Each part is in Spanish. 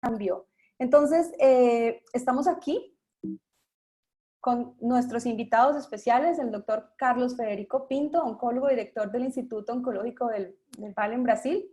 cambio. Entonces, estamos aquí con nuestros invitados especiales, el doctor Carlos Federico Pinto, oncólogo y director del Instituto Oncológico del Vale en Brasil,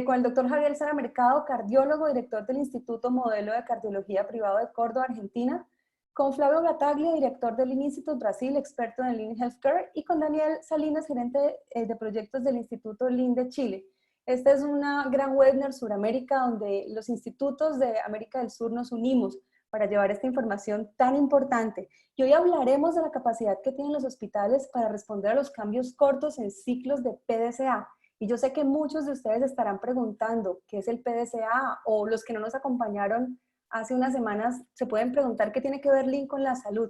con el doctor Javier Sara Mercado, cardiólogo, director del Instituto Modelo de Cardiología Privado de Córdoba, Argentina, con Flavio Battaglia, director del Lean Institute Brasil, experto en el Lean Healthcare, y con Daniel Salinas, gerente de proyectos del Instituto Lean de Chile. Esta es una gran webinar Suramérica donde los institutos de América del Sur nos unimos para llevar esta información tan importante. Y hoy hablaremos de la capacidad que tienen los hospitales para responder a los cambios cortos en ciclos de PDCA. Y yo sé que muchos de ustedes estarán preguntando qué es el PDCA, o los que no nos acompañaron hace unas semanas se pueden preguntar qué tiene que ver Lean con la salud.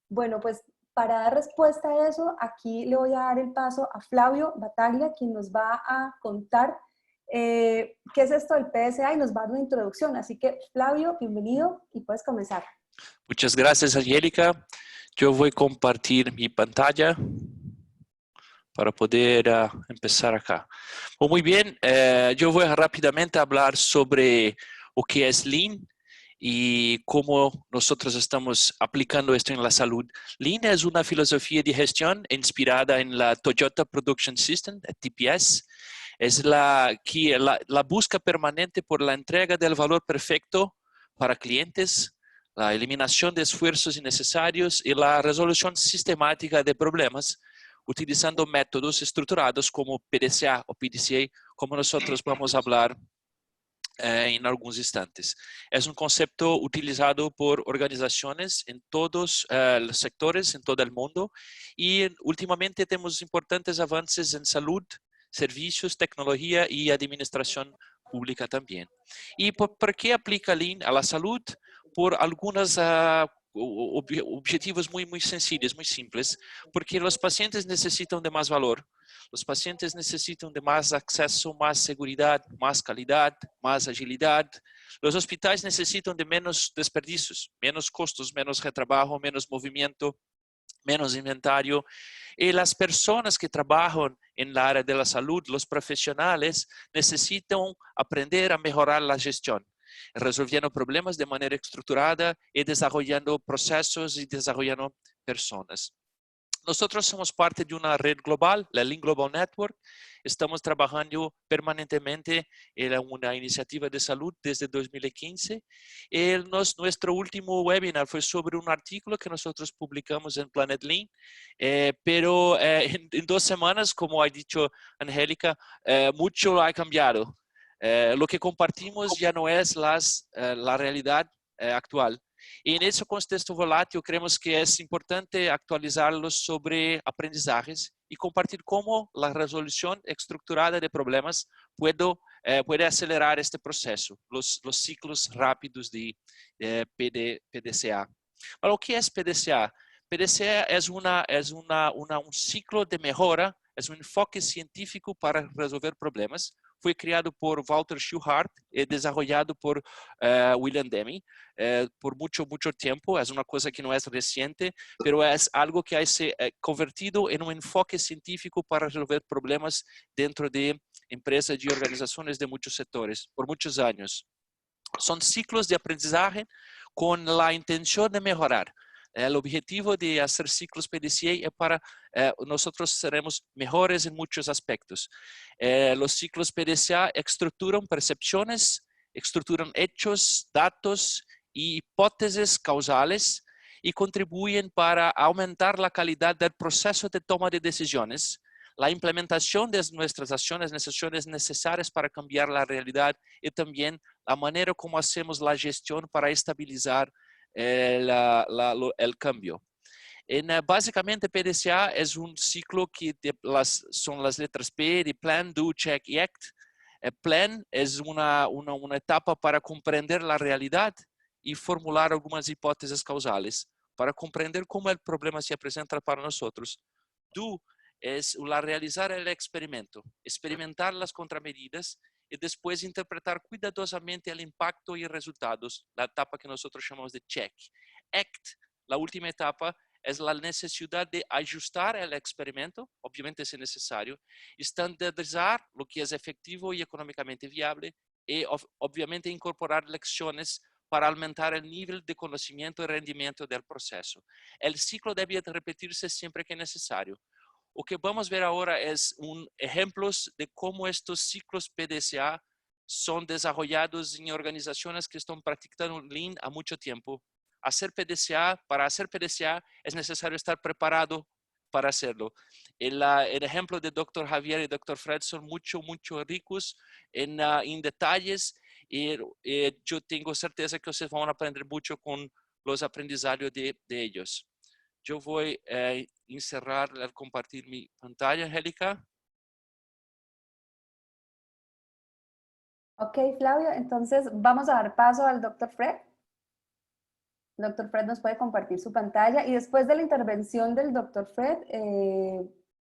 Bueno, pues para dar respuesta a eso, aquí le voy a dar el paso a Flavio Battaglia, quien nos va a contar qué es esto del PDCA y nos va a dar una introducción. Así que, Flavio, bienvenido y puedes comenzar. Muchas gracias, Angélica. Yo voy a compartir mi pantalla para poder empezar acá. Muy bien, yo voy a rápidamente hablar sobre lo que es Lean y cómo nosotros estamos aplicando esto en la salud. Lean es una filosofía de gestión inspirada en la Toyota Production System, TPS. Es la busca permanente por la entrega del valor perfecto para clientes, la eliminación de esfuerzos innecesarios y la resolución sistemática de problemas utilizando métodos estruturados como PDCA o PDCA, como nosotros vamos a hablar en algunos instantes. Es un concepto utilizado por organizaciones en todos los sectores, en todo el mundo, y últimamente tenemos importantes avances en salud, servicios, tecnología y administración pública también. ¿Y por qué aplica Lean a la salud? Por algunos objetivos muy sencillos, muy simples, porque los pacientes necesitan de más valor. Los pacientes necesitan de más acceso, más seguridad, más calidad, más agilidad. Los hospitales necesitan de menos desperdicios, menos costos, menos retrabajo, menos movimiento, menos inventario. Y las personas que trabajan en la área de la salud, los profesionales, necesitan aprender a mejorar la gestión, resolviendo problemas de manera estructurada y desarrollando procesos y desarrollando personas. Nosotros somos parte de una red global, la Lean Global Network. Estamos trabajando permanentemente en una iniciativa de salud desde 2015. Nuestro último webinar fue sobre un artículo que nosotros publicamos en Planet Lean, pero en 2 semanas, como ha dicho Angélica, mucho ha cambiado. Lo que compartimos ya no es la realidad actual. Y en ese contexto volátil, creemos que es importante actualizarlos sobre aprendizajes y compartir cómo la resolución estructurada de problemas puede acelerar este proceso, los ciclos rápidos de PDCA. Pero, ¿qué es PDCA? PDCA es un ciclo de mejora, es un enfoque científico para resolver problemas. Fue creado por Walter Shewhart y desarrollado por William Deming por mucho tiempo. Es una cosa que no es reciente, pero es algo que ha se convertido en un enfoque científico para resolver problemas dentro de empresas y organizaciones de muchos sectores por muchos años. Son ciclos de aprendizaje con la intención de mejorar. El objetivo de hacer ciclos PDCA es para nosotros seremos mejores en muchos aspectos. Los ciclos PDCA estructuran percepciones, estructuran hechos, datos y hipótesis causales y contribuyen para aumentar la calidad del proceso de toma de decisiones, la implementación de nuestras acciones necesarias para cambiar la realidad y también la manera como hacemos la gestión para estabilizar el cambio. Básicamente, PDCA es un ciclo que son las letras P de Plan, Do, Check y Act. Plan es una etapa para comprender la realidad y formular algunas hipótesis causales para comprender cómo el problema se presenta para nosotros. Do es realizar el experimento, experimentar las contramedidas y después interpretar cuidadosamente el impacto y resultados, la etapa que nosotros llamamos de check. Act, la última etapa, es la necesidad de ajustar el experimento, obviamente si es necesario, estandarizar lo que es efectivo y económicamente viable y obviamente incorporar lecciones para aumentar el nivel de conocimiento y rendimiento del proceso. El ciclo debe repetirse siempre que necesario. Lo que vamos a ver ahora es ejemplos de cómo estos ciclos PDCA son desarrollados en organizaciones que están practicando Lean a mucho tiempo. Para hacer PDCA es necesario estar preparado para hacerlo. El ejemplo de Dr. Javier y Dr. Fred son mucho ricos en detalles y yo tengo certeza que ustedes van a aprender mucho con los aprendizajes de ellos. Yo voy a encerrar al compartir mi pantalla, Angélica. Ok, Flavio, entonces vamos a dar paso al doctor Fred. El doctor Fred nos puede compartir su pantalla y después de la intervención del doctor Fred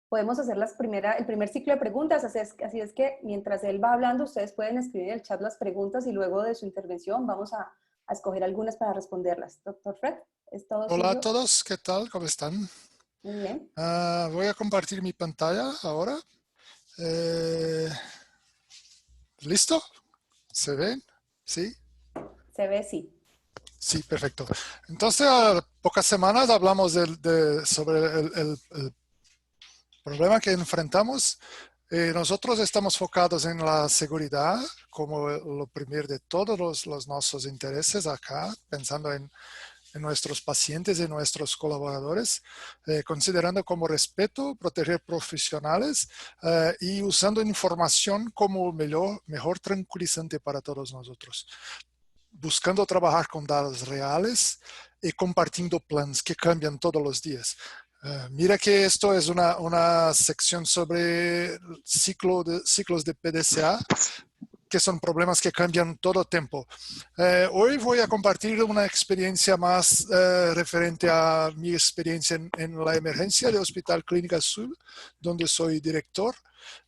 podemos hacer el primer ciclo de preguntas, así es que mientras él va hablando ustedes pueden escribir en el chat las preguntas y luego de su intervención vamos a escoger algunas para responderlas. Doctor Fred, es todo Hola a suyo. todos, ¿qué tal? ¿Cómo están? Muy bien. Voy a compartir mi pantalla ahora. ¿Listo? ¿Se ven? ¿Sí? Se ve, sí. Sí, perfecto. Entonces, a pocas semanas hablamos sobre el problema que enfrentamos. Nosotros estamos focados en la seguridad como lo primero de todos los nuestros intereses acá, pensando en nuestros pacientes y nuestros colaboradores, considerando como respeto, proteger profesionales y usando información como mejor tranquilizante para todos nosotros. Buscando trabajar con datos reales y compartiendo planes que cambian todos los días. Mira que esto es una sección sobre ciclos de PDCA, que son problemas que cambian todo tiempo. Hoy voy a compartir una experiencia más referente a mi experiencia en la emergencia del Hospital Clínica Sur, donde soy director,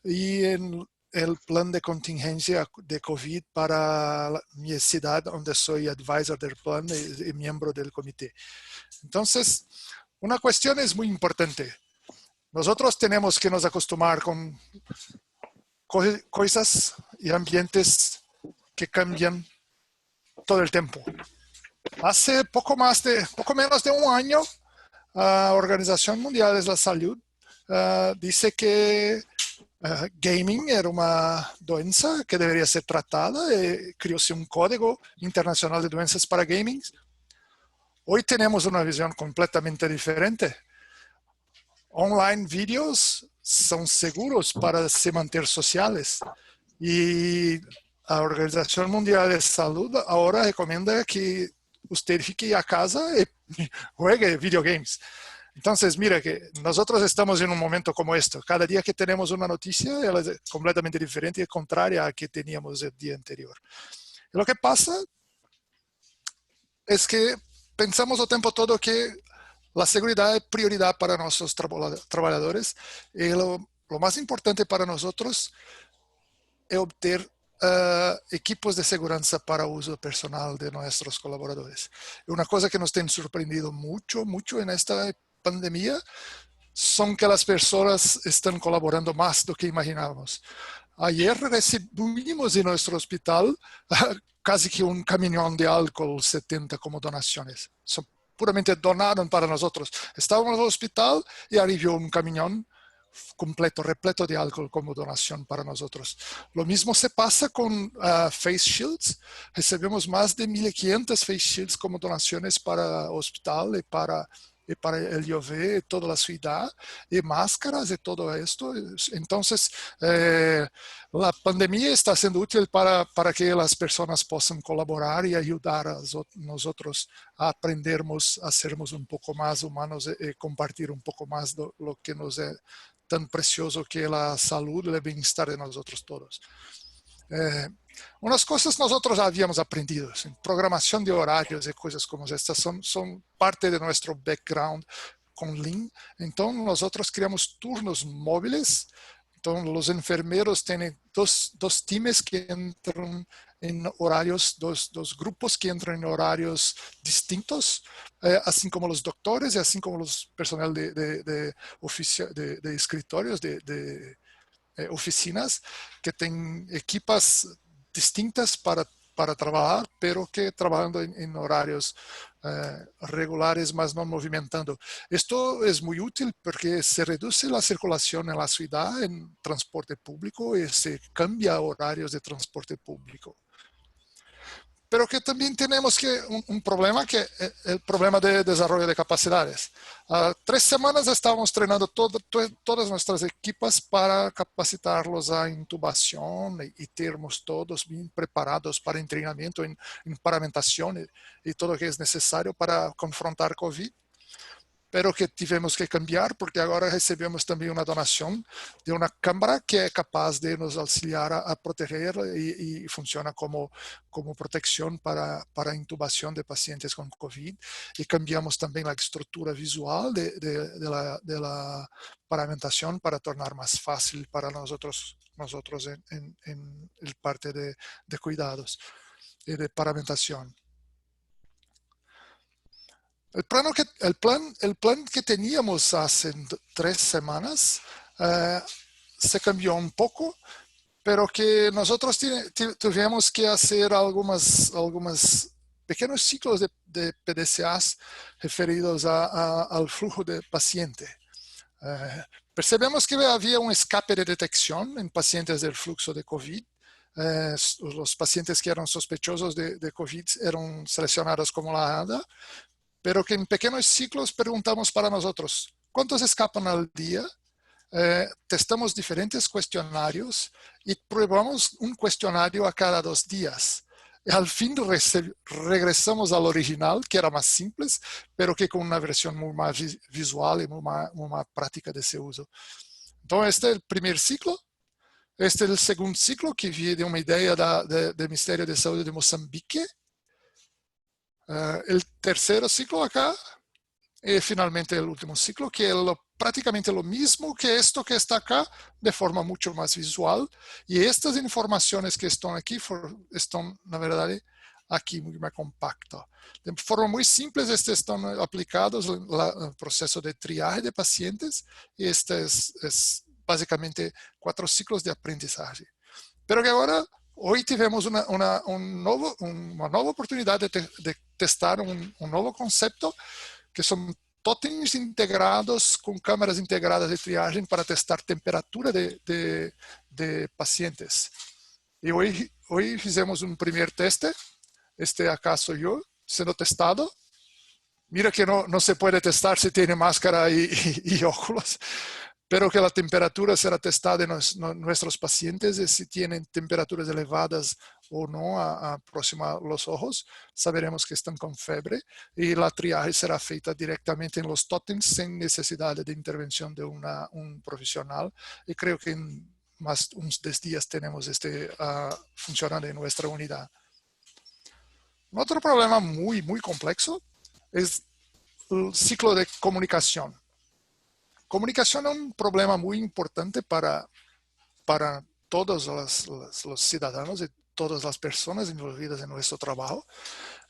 y en el plan de contingencia de COVID para mi ciudad, donde soy advisor del plan y miembro del comité. Entonces, una cuestión es muy importante. Nosotros tenemos que nos acostumbrar con cosas y ambientes que cambian todo el tiempo. Hace poco menos de un año, la Organización Mundial de la Salud dice que gaming era una doença que debería ser tratada y creóse un código internacional de doenças para gaming. Hoy tenemos una visión completamente diferente. Online videos son seguros para se mantener sociales y la Organización Mundial de Salud ahora recomienda que usted fique a casa y juegue videogames. Entonces, mira que nosotros estamos en un momento como esto. Cada día que tenemos una noticia, ella es completamente diferente y contraria a que teníamos el día anterior. Y lo que pasa es que pensamos el tiempo todo que la seguridad es prioridad para nuestros trabajadores y lo más importante para nosotros es obtener equipos de seguridad para uso personal de nuestros colaboradores. Una cosa que nos ha sorprendido mucho en esta pandemia son que las personas están colaborando más de lo que imaginábamos. Ayer recibimos en nuestro hospital casi que un camión de alcohol 70 como donaciones. Son puramente donados para nosotros. Estábamos en el hospital y arribó un camión completo, repleto de alcohol como donación para nosotros. Lo mismo se pasa con face shields. Recibimos más de 1.500 face shields como donaciones para el hospital y para el IOV, toda la ciudad, y máscaras y todo esto. Entonces, la pandemia está siendo útil para que las personas puedan colaborar y ayudar a nosotros a aprendernos, a sermos un poco más humanos y compartir un poco más lo que nos es tan precioso que la salud y el bienestar de nosotros todos. Unas cosas nosotros habíamos aprendido, en programación de horarios y cosas como estas son parte de nuestro background con Lean. Entonces nosotros creamos turnos móviles. Entonces los enfermeros tienen dos teams que entran en horarios, dos grupos que entran en horarios distintos, así como los doctores y así como los personal de escritorios, de oficinas que tienen equipas distintas para trabajar, pero que trabajando en horarios regulares, mas no movimentando. Esto es muy útil porque se reduce la circulación en la ciudad en transporte público y se cambia horarios de transporte público. Pero que también tenemos un problema, que el problema de desarrollo de capacidades. 3 semanas estábamos entrenando todas nuestras equipas para capacitarlos a intubación y termos todos bien preparados para entrenamiento en paramentación y todo lo que es necesario para confrontar COVID. Pero que tivemos que cambiar porque agora recebemos também uma donação de uma câmara que é capaz de nos auxiliar a proteger e funciona como proteção para a intubação de pacientes com COVID. E cambiamos também a estrutura visual de la paramentação para tornar mais fácil para nós em parte de cuidados e de paramentação. El plan que teníamos hace 3 semanas se cambió un poco, pero que nosotros tuvimos que hacer algunos pequeños ciclos de PDCAs referidos al flujo de paciente. Percebemos que había un escape de detección en pacientes del flujo de COVID. Los pacientes que eran sospechosos de COVID eran seleccionados como la ADA, pero que en pequeños ciclos preguntamos para nosotros, ¿cuántos escapan al día? Testamos diferentes cuestionarios y probamos un cuestionario a cada 2 días. Y al fin regresamos al original, que era más simple, pero que con una versión muy más visual y muy más práctica de ese uso. Entonces, este es el primer ciclo. Este es el segundo ciclo, que viene de una idea del Ministerio de Salud de Mozambique. El tercer ciclo acá y finalmente el último ciclo, que es prácticamente lo mismo que esto que está acá, de forma mucho más visual. Y estas informaciones que están aquí están, la verdad, aquí muy más compactas. De forma muy simple, están aplicados al proceso de triaje de pacientes y este es básicamente 4 ciclos de aprendizaje. Pero que ahora, hoy tivemos una nueva oportunidad de testar un nuevo concepto, que son totens integrados con cámaras integradas de triagem para testar temperatura de pacientes. Y hoy hicimos un primer teste. Acá soy yo, siendo testado. Mira que no se puede testar si tiene máscara y óculos, pero que la temperatura será testada en nuestros pacientes y si tienen temperaturas elevadas o no próxima a los ojos, saberemos que están con fiebre y la triaje será feita directamente en los tótems sin necesidad de intervención de un profesional y creo que en más unos 10 días tenemos funcionando en nuestra unidad. Otro problema muy, muy complejo es el ciclo de comunicación. Comunicación es un problema muy importante para todos los ciudadanos y todas las personas involucradas en nuestro trabajo.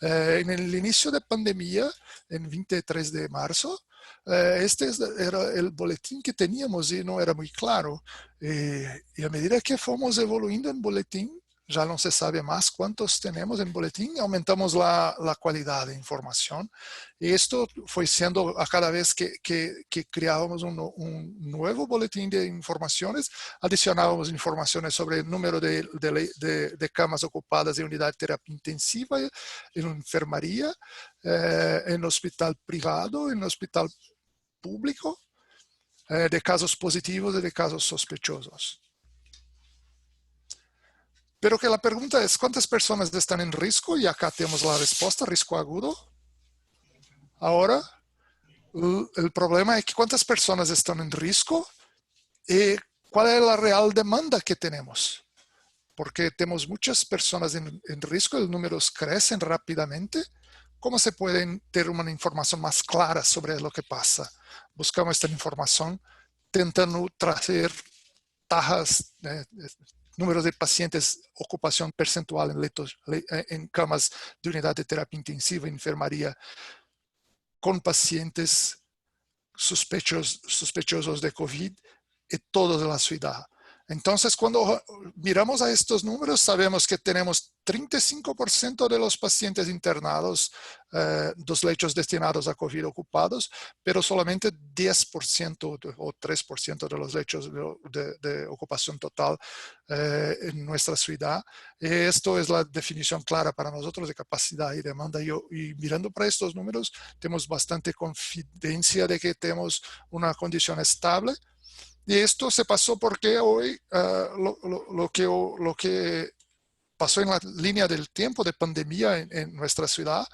En el inicio de pandemia, en 23 de marzo, este era el boletín que teníamos y no era muy claro. Y a medida que fuimos evolucionando en boletín, ya no se sabe más cuántos tenemos en boletín, aumentamos la calidad de información. Y esto fue siendo a cada vez que creábamos un nuevo boletín de informaciones, adicionábamos informaciones sobre el número de camas ocupadas en unidad de terapia intensiva, en enfermería, en hospital privado, en hospital público, de casos positivos y de casos sospechosos. Pero que la pregunta es, ¿cuántas personas están en riesgo? Y acá tenemos la respuesta, riesgo agudo. Ahora, el problema es que cuántas personas están en riesgo y cuál es la real demanda que tenemos. Porque tenemos muchas personas en riesgo, los números crecen rápidamente. ¿Cómo se puede tener una información más clara sobre lo que pasa? Buscamos esta información intentando traer tajas, números de pacientes, ocupación percentual en camas de unidad de terapia intensiva, enfermería, con pacientes sospechosos de COVID en toda la ciudad. Entonces, cuando miramos a estos números, sabemos que tenemos 35% de los pacientes internados, dos lechos destinados a COVID ocupados, pero solamente 10% o 3% de los lechos de ocupación total en nuestra ciudad. Esto es la definición clara para nosotros de capacidad y demanda. Y mirando para estos números, tenemos bastante confidencia de que tenemos una condición estable. Y esto se pasó porque hoy lo que pasó en la línea del tiempo de pandemia en nuestra ciudad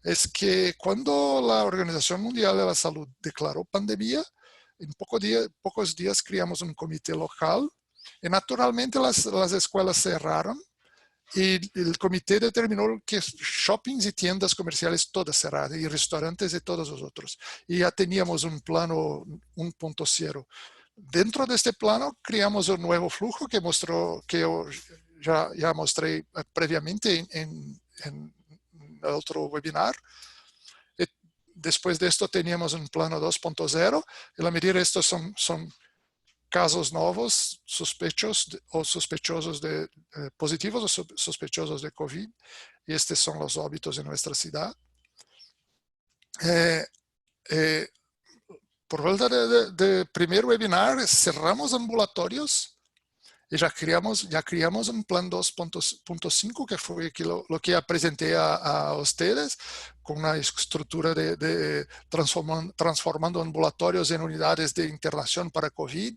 es que cuando la Organización Mundial de la Salud declaró pandemia, en pocos días creamos un comité local y naturalmente las escuelas cerraron y el comité determinó que shoppings y tiendas comerciales todas cerradas y restaurantes y todos los otros. Y ya teníamos un plano 1.0. Dentro de este plano creamos un nuevo flujo que yo ya mostré previamente en otro webinar. Después de esto teníamos un plano 2.0 y la medida de estos son casos nuevos, sospechosos de positivos o sospechosos de COVID, y estos son los óbitos en nuestra ciudad. Por vuelta de primer webinar, cerramos ambulatorios y ya creamos un plan 2.5 que fue lo que ya presenté a ustedes, con una estructura de transformando ambulatorios en unidades de internación para COVID,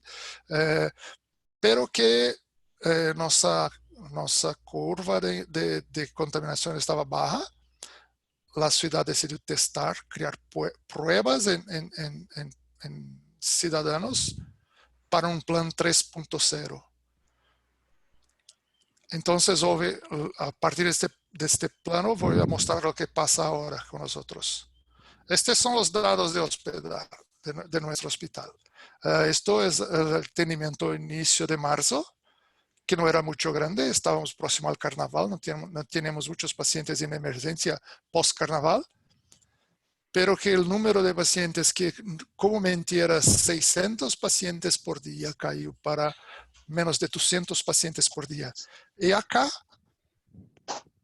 pero que nuestra curva de contaminación estaba baja. La ciudad decidió crear pruebas en ciudadanos para un plan 3.0. Entonces, a partir de este plano, voy a mostrar lo que pasa ahora con nosotros. Estos son los datos de hospedaje de nuestro hospital. Esto es el tenimiento inicio de marzo, que no era mucho grande, estábamos próximo al carnaval, no tenemos muchos pacientes en emergencia post-carnaval, pero que el número de pacientes que comúnmente era 600 pacientes por día cayó para menos de 200 pacientes por día. Y acá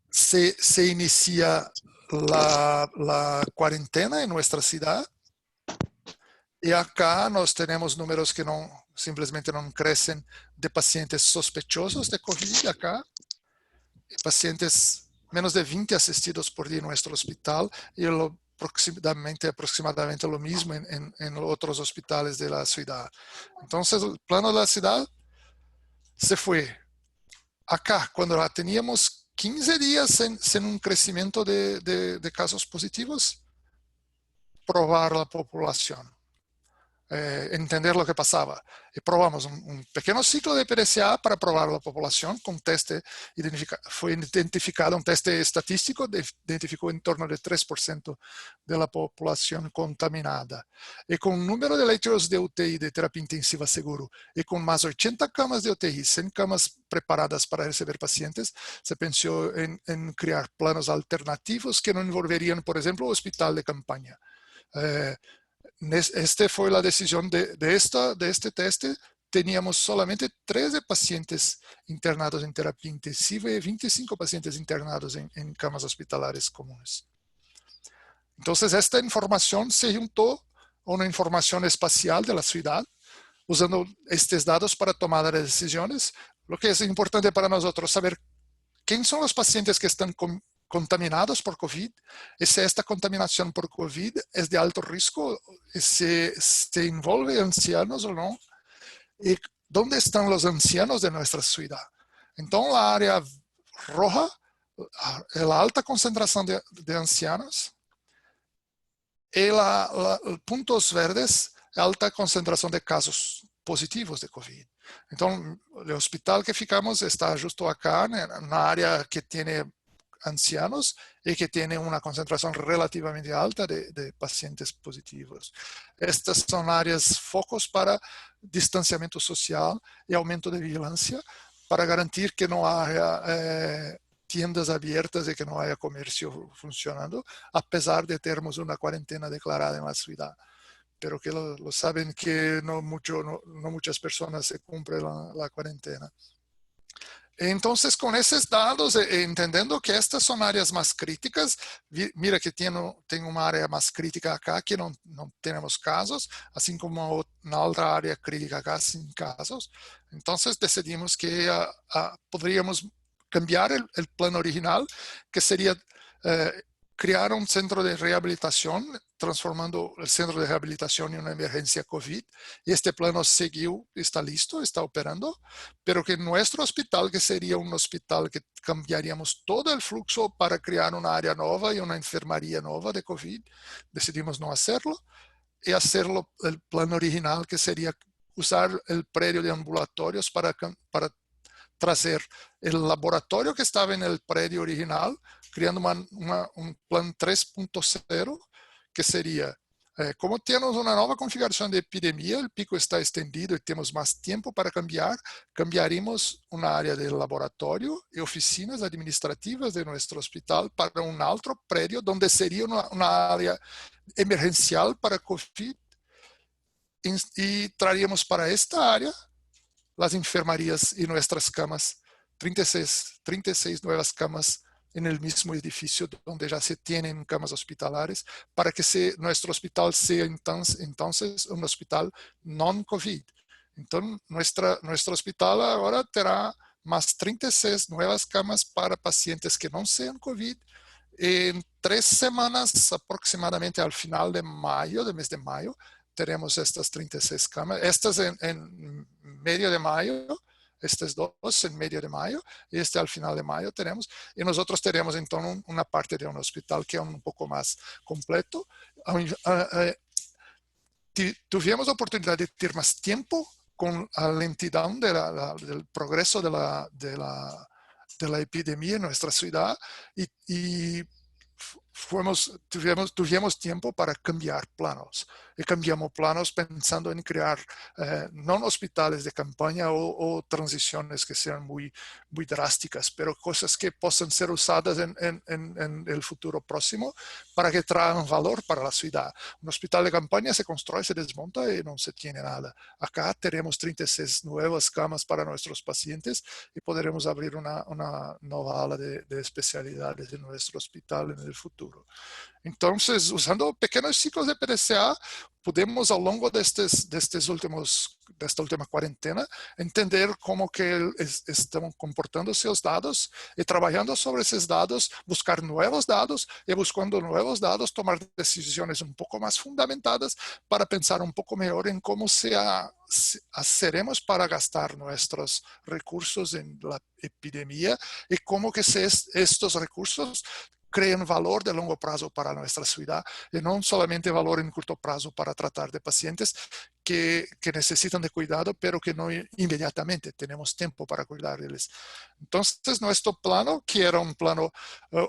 se inicia la cuarentena en nuestra ciudad. Y acá nos tenemos números que simplemente no crecen de pacientes sospechosos de COVID acá. Pacientes, menos de 20 asistidos por día en nuestro hospital y aproximadamente lo mismo en otros hospitales de la ciudad. Entonces, el plano de la ciudad se fue. Acá, cuando teníamos 15 días sin un crecimiento de casos positivos, probar la población. Entender lo que pasaba. Y probamos un pequeño ciclo de PDCA para probar la población con fue identificado un teste estadístico, identificó en torno del 3% de la población contaminada. Y con un número de leitos de UTI de terapia intensiva seguro y con más de 80 camas de UTI, 100 camas preparadas para recibir pacientes, se pensó en crear planos alternativos que no envolverían, por ejemplo, hospital de campaña. Esta fue la decisión de este teste. Teníamos solamente 13 pacientes internados en terapia intensiva y 25 pacientes internados en camas hospitalarias comunes. Entonces, esta información se juntó a una información espacial de la ciudad, usando estos datos para tomar las decisiones. Lo que es importante para nosotros saber quiénes son los pacientes que están contaminados por COVID, y si esta contaminación por COVID es de alto riesgo, si se envuelve ancianos o no, y dónde están los ancianos de nuestra ciudad. Entonces, la área roja, la alta concentración de ancianos, y puntos verdes, alta concentración de casos positivos de COVID. Entonces, el hospital que ficamos está justo acá, en una área que tiene ancianos y que tiene una concentración relativamente alta de pacientes positivos. Estas son áreas focos para distanciamiento social y aumento de vigilancia para garantir que no haya tiendas abiertas y que no haya comercio funcionando, a pesar de tener una cuarentena declarada en la ciudad. pero que lo saben que no muchas personas se cumplen la cuarentena. Entonces, con esos datos, entendiendo que estas son áreas más críticas, mira que tengo una área más crítica acá que no tenemos casos, así como una otra área crítica acá sin casos. Entonces, decidimos que podríamos cambiar el plan original, que sería crear un centro de rehabilitación, transformando el centro de rehabilitación en una emergencia COVID. Y este plano seguió, está listo, está operando, pero que nuestro hospital, que sería un hospital que cambiaríamos todo el flujo para crear una área nueva y una enfermería nueva de COVID, decidimos no hacerlo y hacerlo el plan original, que sería usar el predio de ambulatorios para traer el laboratorio que estaba en el predio original, creando un plan 3.0, que sería, como tenemos una nueva configuración de epidemia, el pico está extendido y tenemos más tiempo para cambiaríamos una área del laboratorio y oficinas administrativas de nuestro hospital para un otro predio donde sería una área emergencial para COVID, y traeríamos para esta área las enfermerías y nuestras camas, 36 nuevas camas en el mismo edificio donde ya se tienen camas hospitalares, para que nuestro hospital sea entonces un hospital non-COVID. Entonces, nuestro hospital ahora tendrá más 36 nuevas camas para pacientes que no sean COVID. En 3 semanas, aproximadamente al final de mayo, del mes de mayo, tenemos estas 36 camas, estas en medio de mayo, estas dos en medio de mayo, y al final de mayo tenemos, y nosotros tenemos entonces una parte de un hospital que es un poco más completo. Tuvimos la oportunidad de tener más tiempo con la lentitud del progreso de la epidemia en nuestra ciudad, y tuvimos tiempo para cambiar planos. Y cambiamos planos pensando en crear no hospitales de campaña o transiciones que sean muy drásticas, pero cosas que puedan ser usadas en el futuro próximo para que traigan valor para la ciudad. Un hospital de campaña se construye, se desmonta y no se tiene nada. Acá tenemos 36 nuevas camas para nuestros pacientes y podremos abrir una nueva ala de especialidades en nuestro hospital en el futuro. Entonces, usando pequeños ciclos de PDCA, podemos ao longo de esta última cuarentena entender cómo que están comportándose os dados y trabajando sobre esos dados, buscar nuevos dados y buscando nuevos dados, tomar decisiones un poco más fundamentadas para pensar un poco mejor en cómo haceremos para gastar nuestros recursos en la epidemia y cómo que estos recursos crean valor de largo plazo para nuestra ciudad y no solamente valor en corto plazo para tratar de pacientes que necesitan de cuidado, pero que no inmediatamente tenemos tiempo para cuidarles. Entonces, nuestro plano, que era un plano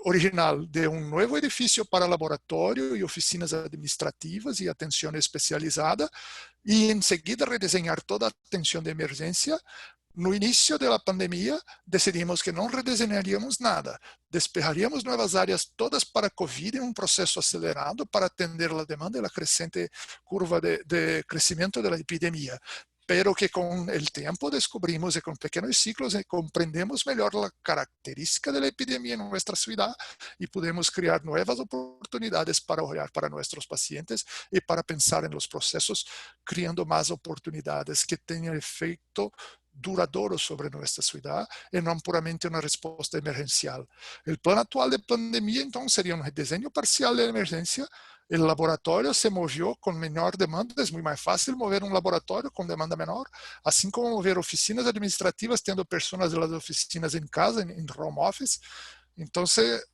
original de un nuevo edificio para laboratorio y oficinas administrativas y atención especializada, y enseguida rediseñar toda atención de emergencia. No inicio de la pandemia, decidimos que no rediseñaríamos nada. Despejaríamos nuevas áreas todas para COVID en un proceso acelerado para atender la demanda y la creciente curva de crecimiento de la epidemia. Pero que con el tiempo descubrimos y con pequeños ciclos comprendemos mejor la característica de la epidemia en nuestra ciudad y podemos crear nuevas oportunidades para orar para nuestros pacientes y para pensar en los procesos, creando más oportunidades que tengan efecto duradero sobre nuestra ciudad y no puramente una respuesta emergencial. El plan actual de pandemia entonces sería un rediseño parcial de la emergencia. El laboratorio se movió con menor demanda, es muy más fácil mover un laboratorio con demanda menor, así como mover oficinas administrativas teniendo personas de las oficinas en casa, en home office. Entonces,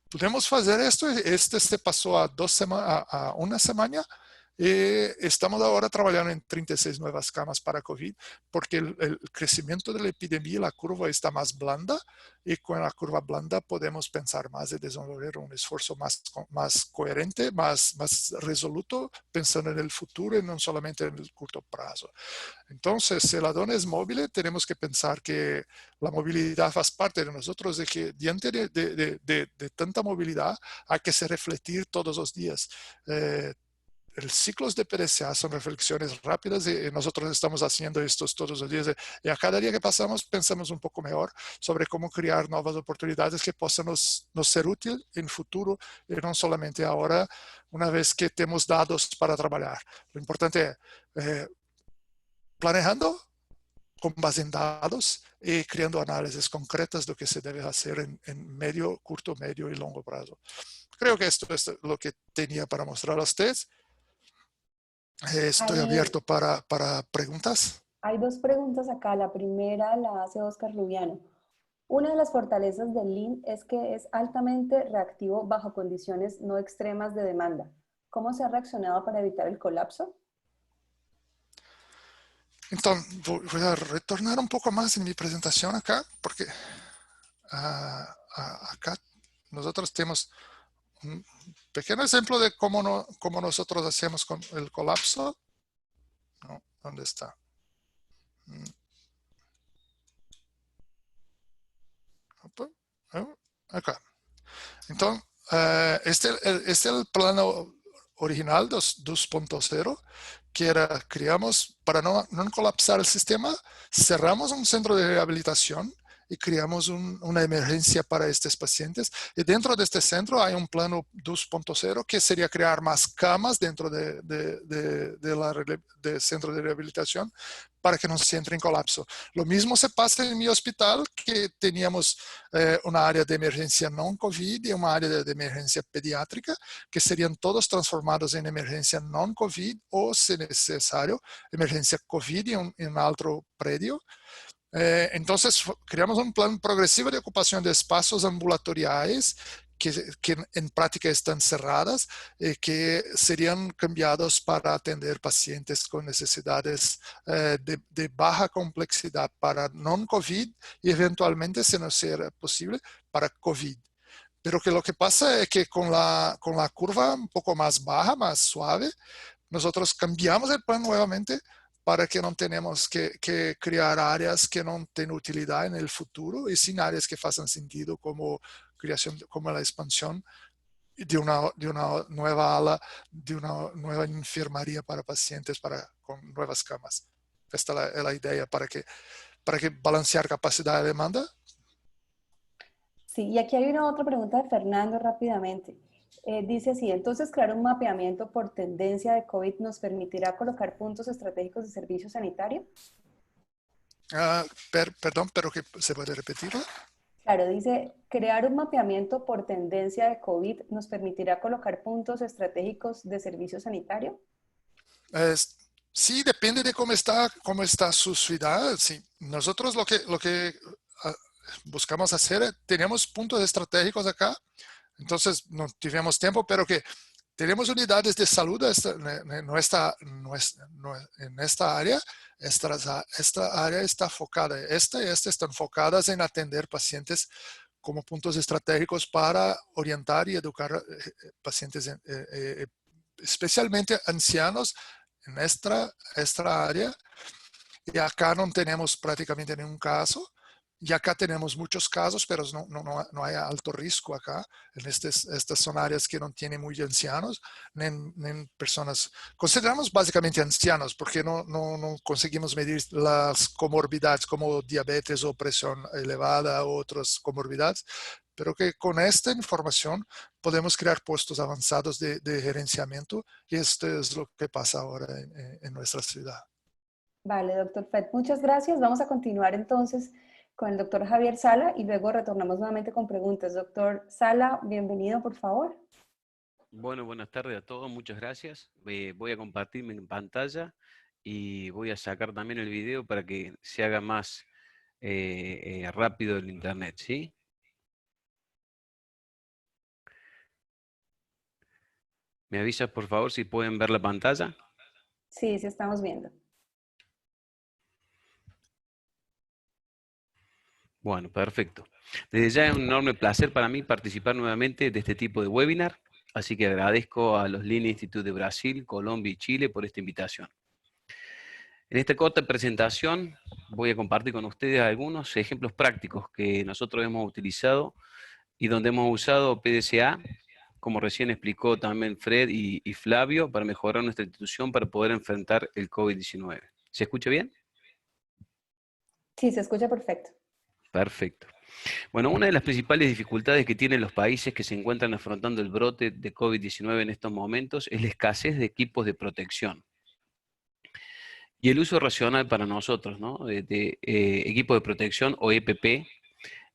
podemos hacer esto. Este se pasó a una semana. Estamos ahora trabajando en 36 nuevas camas para COVID, porque el crecimiento de la epidemia, la curva está más blanda, y con la curva blanda podemos pensar más y desenvolver un esfuerzo más coherente, más resoluto, pensando en el futuro y no solamente en el corto plazo. Entonces, si la DONE es móvil, tenemos que pensar que la movilidad hace parte de nosotros, de que diante de tanta movilidad hay que se refletir todos los días. el ciclos de PDCA son reflexiones rápidas y nosotros estamos haciendo estos todos los días. Y a cada día que pasamos pensamos un poco mejor sobre cómo crear nuevas oportunidades que puedan nos ser útiles en futuro y no solamente ahora, una vez que tenemos datos para trabajar. Lo importante es planeando con base en datos y creando análisis concretas de lo que se debe hacer en medio, corto, medio y largo plazo. Creo que esto es lo que tenía para mostrar a ustedes. Estoy abierto para preguntas. Hay dos preguntas acá. La primera la hace Oscar Rubiano. Una de las fortalezas del Lean es que es altamente reactivo bajo condiciones no extremas de demanda. ¿Cómo se ha reaccionado para evitar el colapso? Entonces, voy a retornar un poco más en mi presentación acá, porque acá nosotros tenemos un pequeño ejemplo de cómo nosotros hacemos con el colapso. No, ¿dónde está? Acá. Entonces, este es el plano original 2.0, que era, creamos, para no colapsar el sistema, cerramos un centro de rehabilitación y creamos una emergencia para estos pacientes. Y dentro de este centro hay un plano 2.0 que sería crear más camas dentro del centro de rehabilitación para que no se entre en colapso. Lo mismo se pasa en mi hospital, que teníamos una área de emergencia non-COVID y una área de emergencia pediátrica, que serían todos transformados en emergencia non-COVID o, si necesario, emergencia COVID en otro predio. Entonces, creamos un plan progresivo de ocupación de espacios ambulatoriales que en práctica están cerradas, que serían cambiados para atender pacientes con necesidades de baja complejidad para non-COVID y eventualmente, si no será posible, para COVID. Pero que lo que pasa es que con la curva un poco más baja, más suave, nosotros cambiamos el plan nuevamente para que no tenemos que crear áreas que no tienen utilidad en el futuro y sin áreas que façam sentido como creación, como la expansión de una nueva ala, de una nueva enfermería para pacientes con nuevas camas. Esta es la idea para que balancear capacidad de demanda. Sí, y aquí hay una otra pregunta de Fernando rápidamente. Dice así, entonces crear un mapeamiento por tendencia de COVID nos permitirá colocar puntos estratégicos de servicio sanitario. Perdón, pero que se puede repetirlo. Claro, dice, crear un mapeamiento por tendencia de COVID nos permitirá colocar puntos estratégicos de servicio sanitario. Sí, depende de cómo está su ciudad. Sí. Nosotros lo que buscamos hacer, tenemos puntos estratégicos acá. Entonces, no tuvimos tiempo, pero que tenemos unidades de salud en esta área. Esta área está enfocada, esta y esta están enfocadas en atender pacientes como puntos estratégicos para orientar y educar pacientes, especialmente ancianos, en esta área. Y acá no tenemos prácticamente ningún caso. Y acá tenemos muchos casos, pero no hay alto riesgo acá. En estas son áreas que no tienen muy ancianos, ni personas. Consideramos básicamente ancianos porque no conseguimos medir las comorbidades como diabetes o presión elevada u otras comorbidades, pero que con esta información podemos crear puestos avanzados de gerenciamiento, y esto es lo que pasa ahora en nuestra ciudad. Vale, doctor Fred, muchas gracias. Vamos a continuar entonces con el doctor Javier Sala y luego retornamos nuevamente con preguntas. Doctor Sala, bienvenido, por favor. Bueno, buenas tardes a todos, muchas gracias. Voy a compartir mi pantalla y voy a sacar también el video para que se haga más rápido el internet, ¿sí? ¿Me avisas, por favor, si pueden ver la pantalla? Sí, sí estamos viendo. Bueno, perfecto. Desde ya es un enorme placer para mí participar nuevamente de este tipo de webinar, así que agradezco a los Lean Institute de Brasil, Colombia y Chile por esta invitación. En esta corta presentación voy a compartir con ustedes algunos ejemplos prácticos que nosotros hemos utilizado y donde hemos usado PDCA como recién explicó también Fred y Flavio, para mejorar nuestra institución para poder enfrentar el COVID-19. ¿Se escucha bien? Sí, se escucha perfecto. Perfecto. Bueno, una de las principales dificultades que tienen los países que se encuentran afrontando el brote de COVID-19 en estos momentos es la escasez de equipos de protección. Y el uso racional para nosotros, ¿no? de equipos de protección o EPP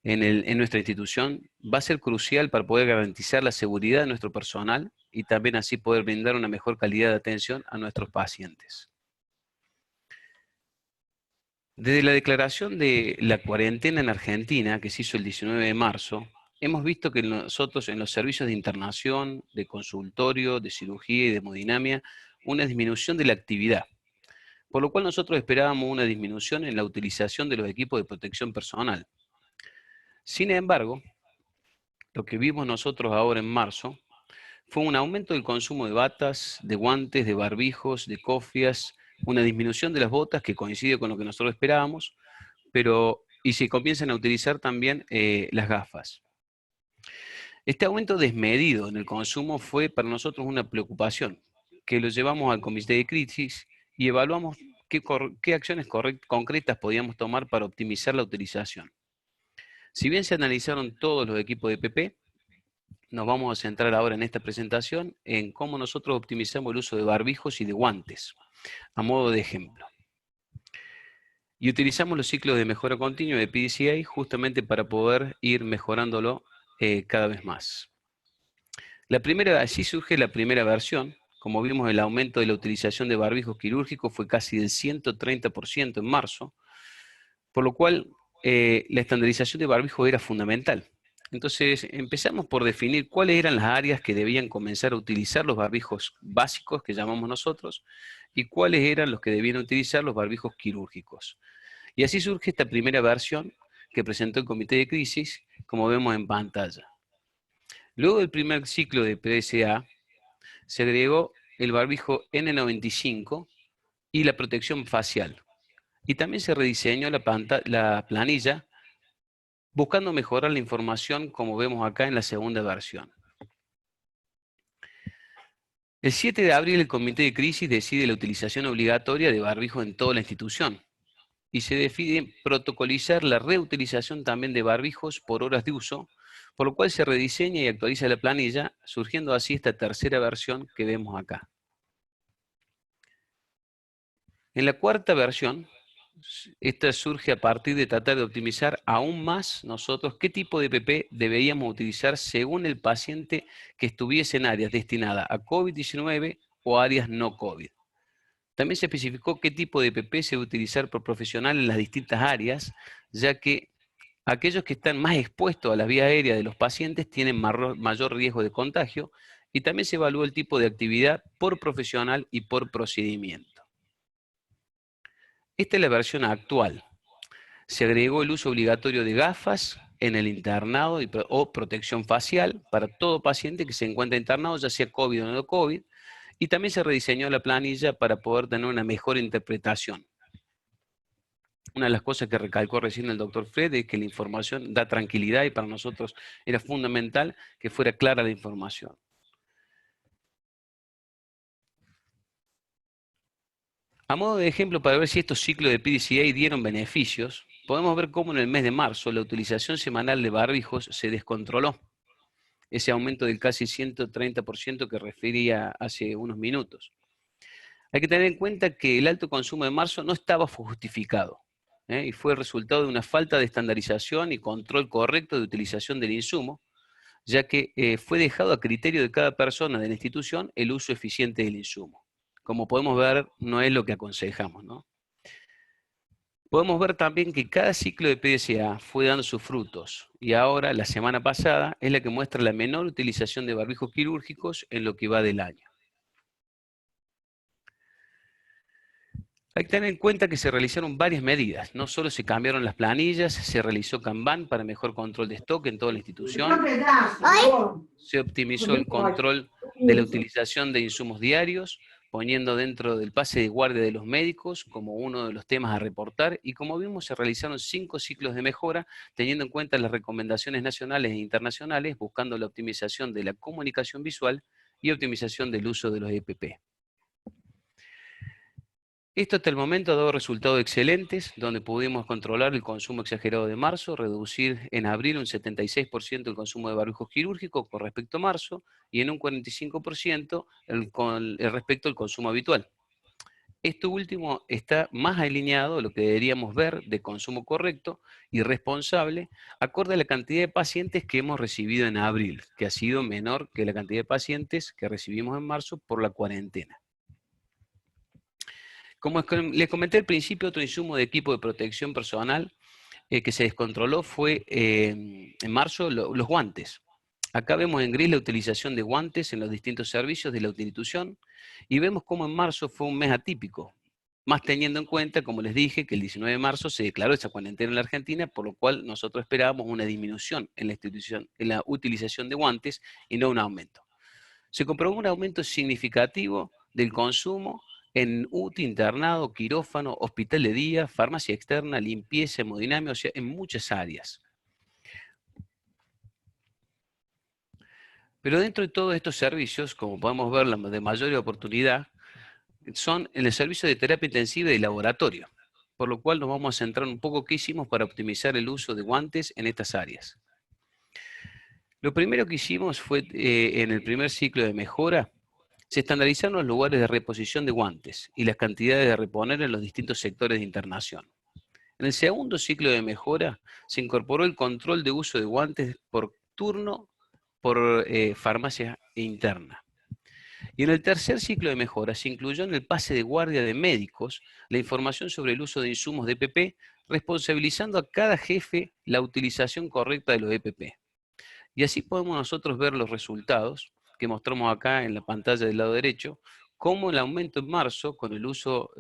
en nuestra institución va a ser crucial para poder garantizar la seguridad de nuestro personal y también así poder brindar una mejor calidad de atención a nuestros pacientes. Desde la declaración de la cuarentena en Argentina, que se hizo el 19 de marzo, hemos visto que nosotros en los servicios de internación, de consultorio, de cirugía y de hemodinamia, una disminución de la actividad. Por lo cual nosotros esperábamos una disminución en la utilización de los equipos de protección personal. Sin embargo, lo que vimos nosotros ahora en marzo fue un aumento del consumo de batas, de guantes, de barbijos, de cofias, una disminución de las botas que coincide con lo que nosotros esperábamos, y se comienzan a utilizar también las gafas. Este aumento desmedido en el consumo fue para nosotros una preocupación, que lo llevamos al comité de crisis y evaluamos qué acciones concretas podíamos tomar para optimizar la utilización. Si bien se analizaron todos los equipos de EPP, nos vamos a centrar ahora en esta presentación en cómo nosotros optimizamos el uso de barbijos y de guantes, a modo de ejemplo. Y utilizamos los ciclos de mejora continua de PDCA justamente para poder ir mejorándolo cada vez más. Así surge la primera versión. Como vimos, el aumento de la utilización de barbijos quirúrgicos fue casi del 130% en marzo, por lo cual la estandarización de barbijos era fundamental. Entonces empezamos por definir cuáles eran las áreas que debían comenzar a utilizar los barbijos básicos, que llamamos nosotros, y cuáles eran los que debían utilizar los barbijos quirúrgicos. Y así surge esta primera versión que presentó el comité de crisis, como vemos en pantalla. Luego del primer ciclo de PDCA, se agregó el barbijo N95 y la protección facial. Y también se rediseñó la planilla buscando mejorar la información, como vemos acá en la segunda versión. El 7 de abril el comité de crisis decide la utilización obligatoria de barbijo en toda la institución y se decide protocolizar la reutilización también de barbijos por horas de uso, por lo cual se rediseña y actualiza la planilla, surgiendo así esta tercera versión que vemos acá. En la cuarta versión, esta surge a partir de tratar de optimizar aún más nosotros qué tipo de EPP deberíamos utilizar según el paciente que estuviese en áreas destinadas a COVID-19 o áreas no COVID. También se especificó qué tipo de EPP se debe utilizar por profesional en las distintas áreas, ya que aquellos que están más expuestos a las vías aéreas de los pacientes tienen mayor riesgo de contagio, y también se evalúa el tipo de actividad por profesional y por procedimiento. Esta es la versión actual. Se agregó el uso obligatorio de gafas en el internado o protección facial para todo paciente que se encuentre internado, ya sea COVID o no COVID, y también se rediseñó la planilla para poder tener una mejor interpretación. Una de las cosas que recalcó recién el doctor Fred es que la información da tranquilidad y para nosotros era fundamental que fuera clara la información. A modo de ejemplo, para ver si estos ciclos de PDCA dieron beneficios, podemos ver cómo en el mes de marzo la utilización semanal de barbijos se descontroló. Ese aumento del casi 130% que refería hace unos minutos. Hay que tener en cuenta que el alto consumo de marzo no estaba justificado, y fue el resultado de una falta de estandarización y control correcto de utilización del insumo, ya que fue dejado a criterio de cada persona de la institución el uso eficiente del insumo. Como podemos ver, no es lo que aconsejamos, ¿no? Podemos ver también que cada ciclo de PDCA fue dando sus frutos, y ahora, la semana pasada, es la que muestra la menor utilización de barbijos quirúrgicos en lo que va del año. Hay que tener en cuenta que se realizaron varias medidas. No solo se cambiaron las planillas, se realizó Kanban para mejor control de stock en toda la institución. Se optimizó el control de la utilización de insumos diarios, poniendo dentro del pase de guardia de los médicos como uno de los temas a reportar, y como vimos se realizaron 5 ciclos de mejora teniendo en cuenta las recomendaciones nacionales e internacionales, buscando la optimización de la comunicación visual y optimización del uso de los EPP. Esto hasta el momento ha dado resultados excelentes, donde pudimos controlar el consumo exagerado de marzo, reducir en abril un 76% el consumo de barbijos quirúrgicos con respecto a marzo, y en un 45% respecto al consumo habitual. Esto último está más alineado a lo que deberíamos ver de consumo correcto y responsable, acorde a la cantidad de pacientes que hemos recibido en abril, que ha sido menor que la cantidad de pacientes que recibimos en marzo por la cuarentena. Como les comenté al principio, otro insumo de equipo de protección personal que se descontroló fue en marzo los guantes. Acá vemos en gris la utilización de guantes en los distintos servicios de la institución y vemos cómo en marzo fue un mes atípico, más teniendo en cuenta, como les dije, que el 19 de marzo se declaró esa cuarentena en la Argentina, por lo cual nosotros esperábamos una disminución en la institución, en la utilización de guantes y no un aumento. Se comprobó un aumento significativo del consumo en UTI, internado, quirófano, hospital de día, farmacia externa, limpieza, hemodinamia, o sea, en muchas áreas. Pero dentro de todos estos servicios, como podemos ver, la de mayor oportunidad son en el servicio de terapia intensiva y de laboratorio, por lo cual nos vamos a centrar un poco qué hicimos para optimizar el uso de guantes en estas áreas. Lo primero que hicimos fue, en el primer ciclo de mejora, se estandarizaron los lugares de reposición de guantes y las cantidades de reponer en los distintos sectores de internación. En el segundo ciclo de mejora, se incorporó el control de uso de guantes por turno por farmacia interna. Y en el tercer ciclo de mejora se incluyó en el pase de guardia de médicos la información sobre el uso de insumos de EPP, responsabilizando a cada jefe la utilización correcta de los EPP. Y así podemos nosotros ver los resultados que mostramos acá en la pantalla del lado derecho, cómo el aumento en marzo, con el uso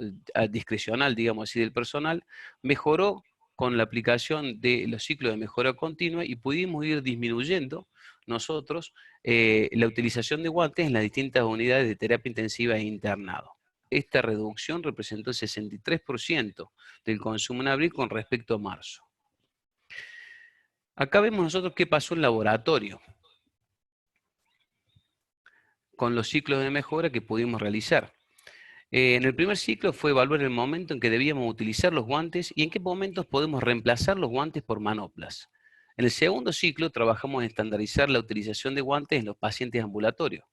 discrecional, digamos así, del personal, mejoró con la aplicación de los ciclos de mejora continua y pudimos ir disminuyendo nosotros la utilización de guantes en las distintas unidades de terapia intensiva e internado. Esta reducción representó el 63% del consumo en abril con respecto a marzo. Acá vemos nosotros qué pasó en laboratorio con los ciclos de mejora que pudimos realizar. En el primer ciclo fue evaluar el momento en que debíamos utilizar los guantes y en qué momentos podemos reemplazar los guantes por manoplas. En el segundo ciclo trabajamos en estandarizar la utilización de guantes en los pacientes ambulatorios.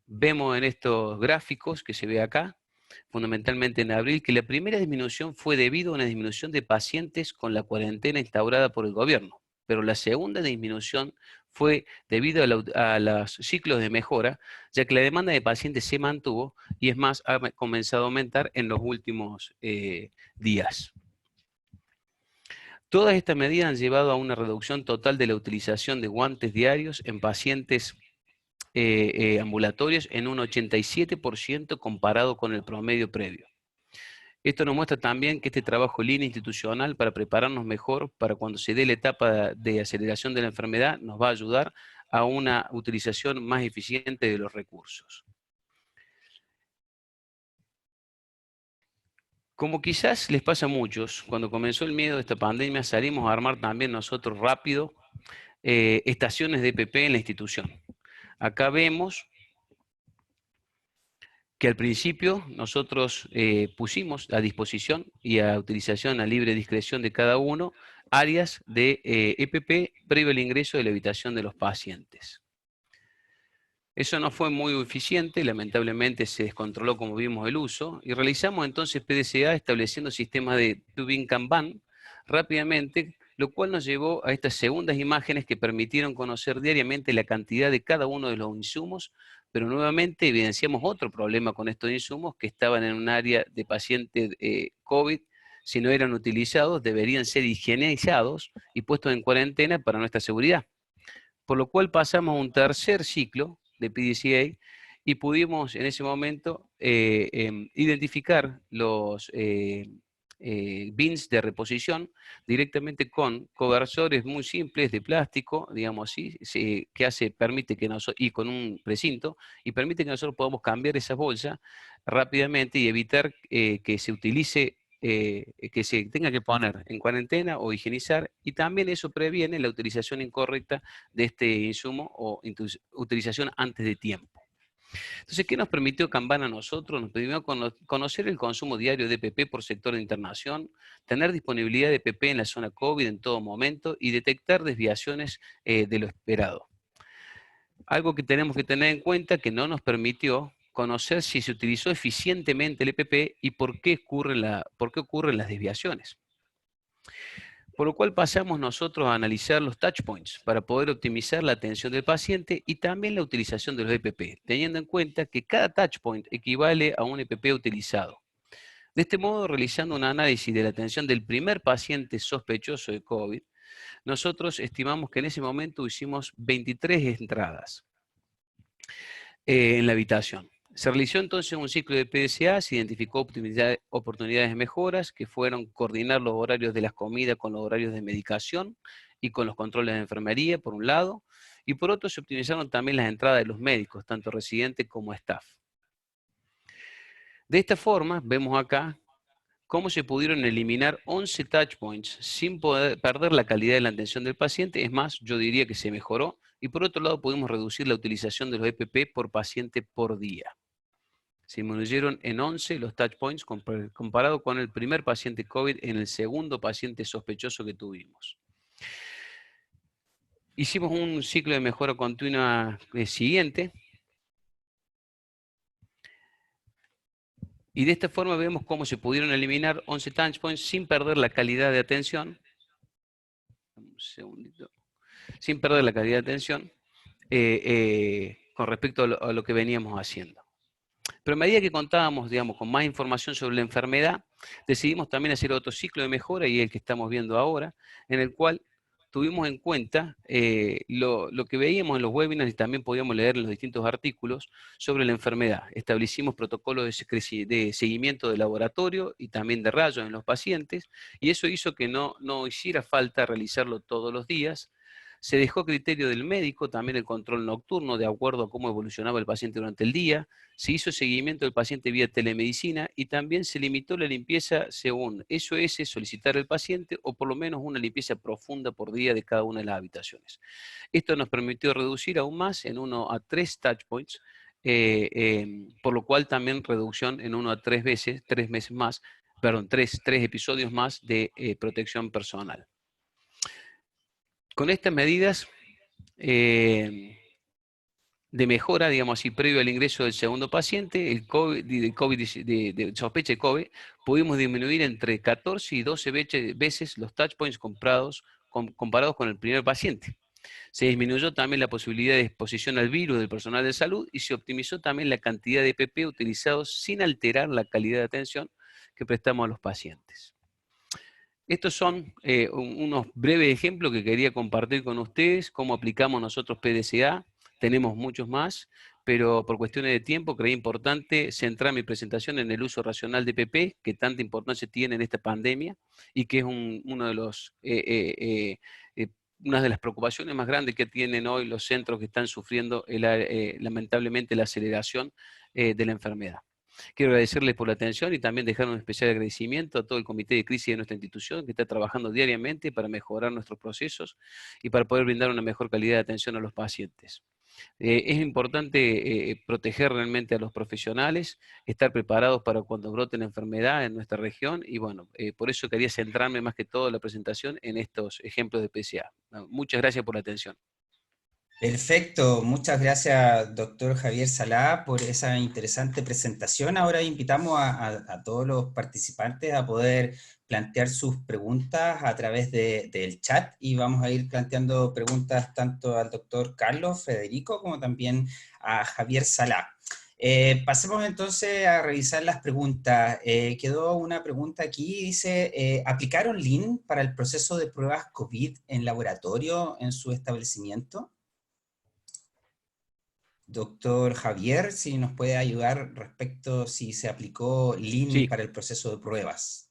Vemos en estos gráficos que se ve acá, fundamentalmente en abril, que la primera disminución fue debido a una disminución de pacientes con la cuarentena instaurada por el gobierno, pero la segunda disminución fue debido a los ciclos de mejora, ya que la demanda de pacientes se mantuvo y es más, ha comenzado a aumentar en los últimos días. Todas estas medidas han llevado a una reducción total de la utilización de guantes diarios en pacientes ambulatorios en un 87% comparado con el promedio previo. Esto nos muestra también que este trabajo línea institucional para prepararnos mejor para cuando se dé la etapa de aceleración de la enfermedad nos va a ayudar a una utilización más eficiente de los recursos. Como quizás les pasa a muchos, cuando comenzó el miedo de esta pandemia salimos a armar también nosotros rápido estaciones de EPP en la institución. Acá vemos que al principio nosotros pusimos a disposición y a utilización a libre discreción de cada uno áreas de EPP previo al ingreso de la habitación de los pacientes. Eso no fue muy eficiente, lamentablemente se descontroló como vimos el uso, y realizamos entonces PDCA estableciendo sistemas de Tubing Kanban rápidamente, lo cual nos llevó a estas segundas imágenes que permitieron conocer diariamente la cantidad de cada uno de los insumos, pero nuevamente evidenciamos otro problema con estos insumos que estaban en un área de pacientes COVID. Si no eran utilizados, deberían ser higienizados y puestos en cuarentena para nuestra seguridad. Por lo cual pasamos a un tercer ciclo de PDCA y pudimos en ese momento identificar los bins de reposición directamente con cobertores muy simples de plástico, digamos así, permite que nosotros, y con un precinto, y permite que nosotros podamos cambiar esa bolsa rápidamente y evitar que se utilice, que se tenga que poner en cuarentena o higienizar, y también eso previene la utilización incorrecta de este insumo o utilización antes de tiempo. Entonces, ¿qué nos permitió Kanban a nosotros? Nos permitió conocer el consumo diario de EPP por sector de internación, tener disponibilidad de EPP en la zona COVID en todo momento y detectar desviaciones de lo esperado. Algo que tenemos que tener en cuenta que no nos permitió conocer si se utilizó eficientemente el EPP y por qué ocurren las desviaciones. Por lo cual pasamos nosotros a analizar los touch points para poder optimizar la atención del paciente y también la utilización de los EPP, teniendo en cuenta que cada touch point equivale a un EPP utilizado. De este modo, realizando un análisis de la atención del primer paciente sospechoso de COVID, nosotros estimamos que en ese momento hicimos 23 entradas en la habitación. Se realizó entonces un ciclo de PDCA, se identificó oportunidades de mejoras, que fueron coordinar los horarios de las comidas con los horarios de medicación y con los controles de enfermería, por un lado, y por otro se optimizaron también las entradas de los médicos, tanto residentes como staff. De esta forma, vemos acá cómo se pudieron eliminar 11 touch points sin perder la calidad de la atención del paciente. Es más, yo diría que se mejoró. Y por otro lado, pudimos reducir la utilización de los EPP por paciente por día. Se disminuyeron en 11 los touch points comparado con el primer paciente COVID en el segundo paciente sospechoso que tuvimos. Hicimos un ciclo de mejora continua siguiente. Y de esta forma vemos cómo se pudieron eliminar 11 touch points sin perder la calidad de atención. Un segundito. Sin perder la calidad de atención con respecto a lo que veníamos haciendo. Pero a medida que contábamos, digamos, con más información sobre la enfermedad, decidimos también hacer otro ciclo de mejora, y el que estamos viendo ahora, en el cual tuvimos en cuenta lo que veíamos en los webinars y también podíamos leer en los distintos artículos sobre la enfermedad. Establecimos protocolos de seguimiento de laboratorio y también de rayos en los pacientes, y eso hizo que no hiciera falta realizarlo todos los días. Se dejó criterio del médico también el control nocturno de acuerdo a cómo evolucionaba el paciente durante el día. Se hizo seguimiento del paciente vía telemedicina y también se limitó la limpieza según SOS solicitar al paciente, o por lo menos una limpieza profunda por día de cada una de las habitaciones. Esto nos permitió reducir aún más en 1 a 3 touch points, por lo cual también reducción en 1 a 3 veces, 3 episodios más de protección personal. Con estas medidas de mejora, digamos así, previo al ingreso del segundo paciente, de sospecha de COVID, pudimos disminuir entre 14 y 12 veces los touch points comparados con el primer paciente. Se disminuyó también la posibilidad de exposición al virus del personal de salud y se optimizó también la cantidad de EPP utilizados sin alterar la calidad de atención que prestamos a los pacientes. Estos son unos breves ejemplos que quería compartir con ustedes, cómo aplicamos nosotros PDCA. Tenemos muchos más, pero por cuestiones de tiempo creí importante centrar mi presentación en el uso racional de EPP, que tanta importancia tiene en esta pandemia y que es una de las preocupaciones más grandes que tienen hoy los centros que están sufriendo lamentablemente la aceleración de la enfermedad. Quiero agradecerles por la atención y también dejar un especial agradecimiento a todo el comité de crisis de nuestra institución que está trabajando diariamente para mejorar nuestros procesos y para poder brindar una mejor calidad de atención a los pacientes. Es importante proteger realmente a los profesionales, estar preparados para cuando brote la enfermedad en nuestra región y bueno, por eso quería centrarme más que todo en la presentación en estos ejemplos de PCA. Muchas gracias por la atención. Perfecto, muchas gracias, doctor Javier Salá, por esa interesante presentación. Ahora invitamos a todos los participantes a poder plantear sus preguntas a través del chat y vamos a ir planteando preguntas tanto al doctor Carlos Federico como también a Javier Salá. Pasemos entonces a revisar las preguntas. Quedó una pregunta aquí, dice, ¿aplicaron Lean para el proceso de pruebas COVID en laboratorio en su establecimiento? Doctor Javier, si nos puede ayudar respecto si se aplicó Lean para el proceso de pruebas.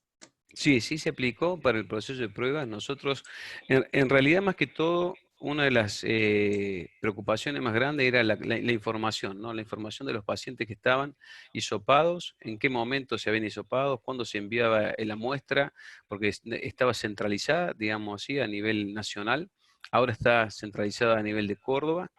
Sí, sí se aplicó para el proceso de pruebas. Nosotros, en realidad, más que todo, una de las preocupaciones más grandes era la información, ¿no? La información de los pacientes que estaban hisopados, en qué momento se habían hisopado, cuándo se enviaba la muestra, porque estaba centralizada, digamos así, a nivel nacional. Ahora está centralizada a nivel de Córdoba.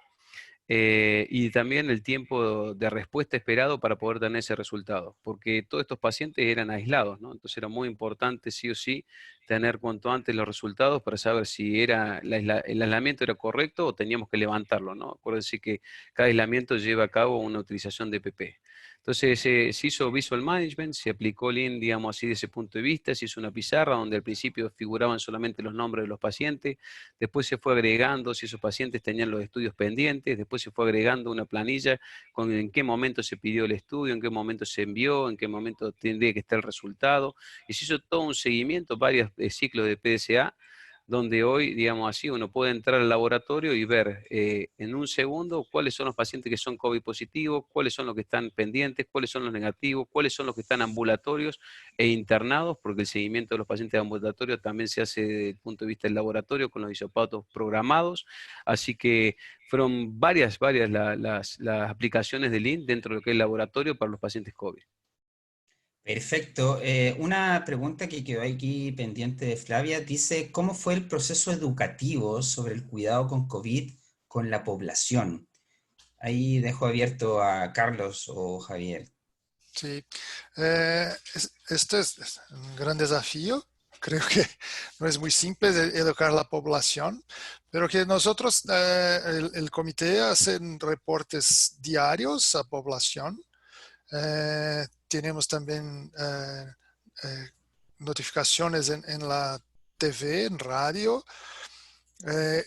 Y también el tiempo de respuesta esperado para poder tener ese resultado, porque todos estos pacientes eran aislados, ¿no? Entonces era muy importante sí o sí tener cuanto antes los resultados para saber si era el aislamiento era correcto o teníamos que levantarlo, ¿no? Acuérdense que cada aislamiento lleva a cabo una utilización de PP. Entonces se hizo visual management, se aplicó Lean, digamos así, de ese punto de vista, se hizo una pizarra donde al principio figuraban solamente los nombres de los pacientes, después se fue agregando si esos pacientes tenían los estudios pendientes, después se fue agregando una planilla con en qué momento se pidió el estudio, en qué momento se envió, en qué momento tendría que estar el resultado, y se hizo todo un seguimiento, varios ciclos de PDCA, donde hoy, digamos así, uno puede entrar al laboratorio y ver en un segundo cuáles son los pacientes que son COVID positivos, cuáles son los que están pendientes, cuáles son los negativos, cuáles son los que están ambulatorios e internados, porque el seguimiento de los pacientes ambulatorios también se hace desde el punto de vista del laboratorio con los hisopados programados. Así que fueron varias las aplicaciones de Lean dentro de lo que es el laboratorio para los pacientes COVID. Perfecto. Una pregunta que quedó aquí pendiente de Flavia dice, ¿cómo fue el proceso educativo sobre el cuidado con COVID con la población? Ahí dejo abierto a Carlos o Javier. Sí, esto es un gran desafío. Creo que no es muy simple educar a la población, pero que nosotros, el comité, hacen reportes diarios a población. Tenemos también notificaciones en la TV, en radio,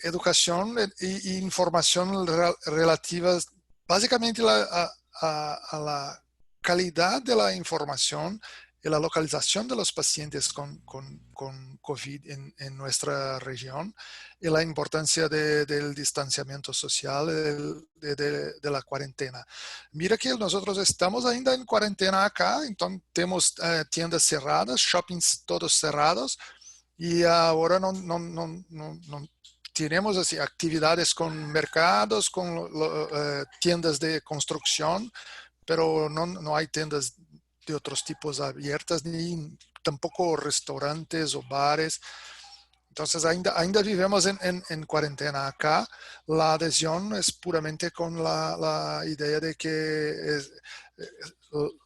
educación y información relativas básicamente a la calidad de la información y la localización de los pacientes con COVID en nuestra región y la importancia del distanciamiento social, de la cuarentena. Mira que nosotros estamos ainda en cuarentena acá, entonces tenemos tiendas cerradas, shoppings todos cerrados, y ahora no tenemos así, actividades con mercados, con tiendas de construcción, pero no hay tiendas de otros tipos abiertas, ni tampoco restaurantes o bares. Entonces, ainda vivimos en cuarentena acá. La adhesión es puramente con la idea de que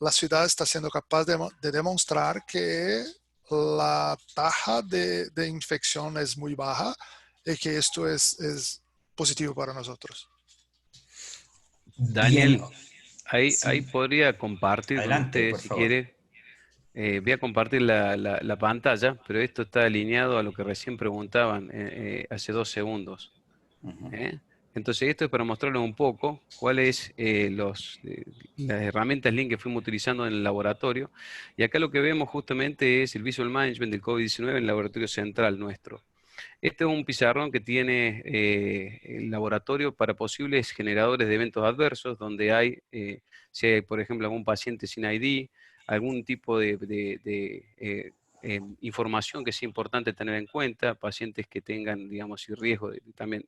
la ciudad está siendo capaz de demostrar que la tasa de infección es muy baja y que esto es positivo para nosotros. Bien, Daniel, ahí sí, podría compartir con adelante, ustedes por si favor. quiere. Voy a compartir la pantalla, pero esto está alineado a lo que recién preguntaban hace 2 segundos. Ujú. ¿Eh? Entonces, esto es para mostrarles un poco cuáles las herramientas Lean que fuimos utilizando en el laboratorio. Y acá lo que vemos justamente es el Visual Management del COVID-19 en el laboratorio central nuestro. Este es un pizarrón que tiene el laboratorio para posibles generadores de eventos adversos, donde hay, si hay, por ejemplo, algún paciente sin ID, algún tipo de información que es importante tener en cuenta, pacientes que tengan, digamos, riesgo también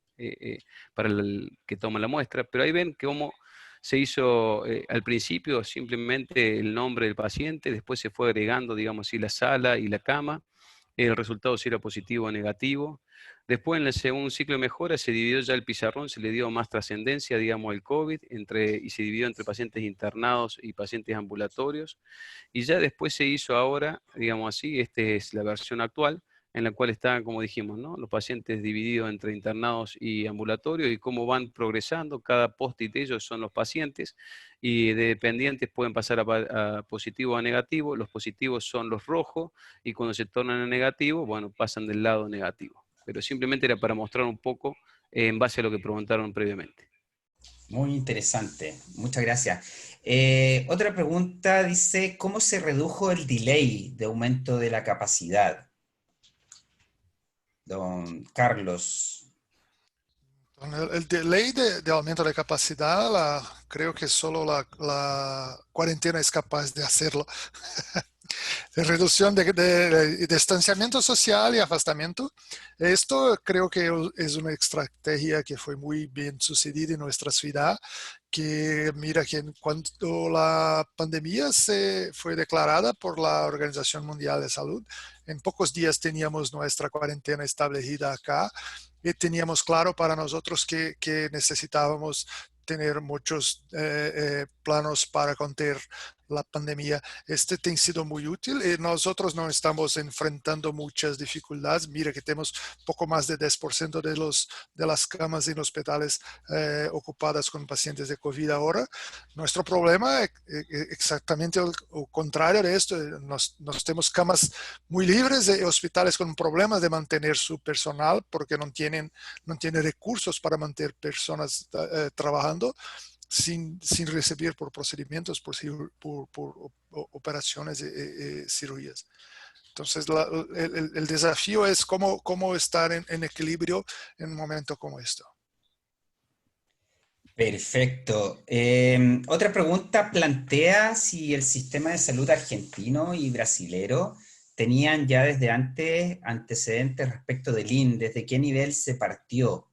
para el que toman la muestra, pero ahí ven que cómo se hizo al principio simplemente el nombre del paciente, después se fue agregando, digamos, la sala y la cama, el resultado si era positivo o negativo. Después, en el segundo ciclo de mejora, se dividió ya el pizarrón, se le dio más trascendencia, digamos, al COVID, y se dividió entre pacientes internados y pacientes ambulatorios. Y ya después se hizo ahora, digamos así, esta es la versión actual, en la cual están, como dijimos, ¿no? Los pacientes divididos entre internados y ambulatorios y cómo van progresando. Cada post-it de ellos son los pacientes y de dependientes pueden pasar a positivo o a negativo. Los positivos son los rojos y cuando se tornan a negativo, bueno, pasan del lado negativo. Pero simplemente era para mostrar un poco en base a lo que preguntaron previamente. Muy interesante, muchas gracias. Otra pregunta dice, ¿cómo se redujo el delay de aumento de la capacidad? Don Carlos. El delay de aumento de capacidad, creo que solo la cuarentena es capaz de hacerlo. Reducción de distanciamiento social y afastamiento. Esto creo que es una estrategia que fue muy bien sucedida en nuestra ciudad, que mira que cuando la pandemia se fue declarada por la Organización Mundial de Salud, en pocos días teníamos nuestra cuarentena establecida acá y teníamos claro para nosotros que necesitábamos tener muchos planos para contener la pandemia. Este ha sido muy útil y nosotros no estamos enfrentando muchas dificultades. Mira que tenemos poco más de 10% de las camas en hospitales ocupadas con pacientes de COVID ahora. Nuestro problema es exactamente el contrario de esto. Nos tenemos camas muy libres de hospitales con problemas de mantener su personal porque no tienen recursos para mantener personas trabajando sin recibir por procedimientos, por operaciones y cirugías. Entonces, el desafío es cómo estar en equilibrio en un momento como esto. Perfecto. Otra pregunta plantea si el sistema de salud argentino y brasilero tenían ya desde antes antecedentes respecto del IN, ¿desde qué nivel se partió?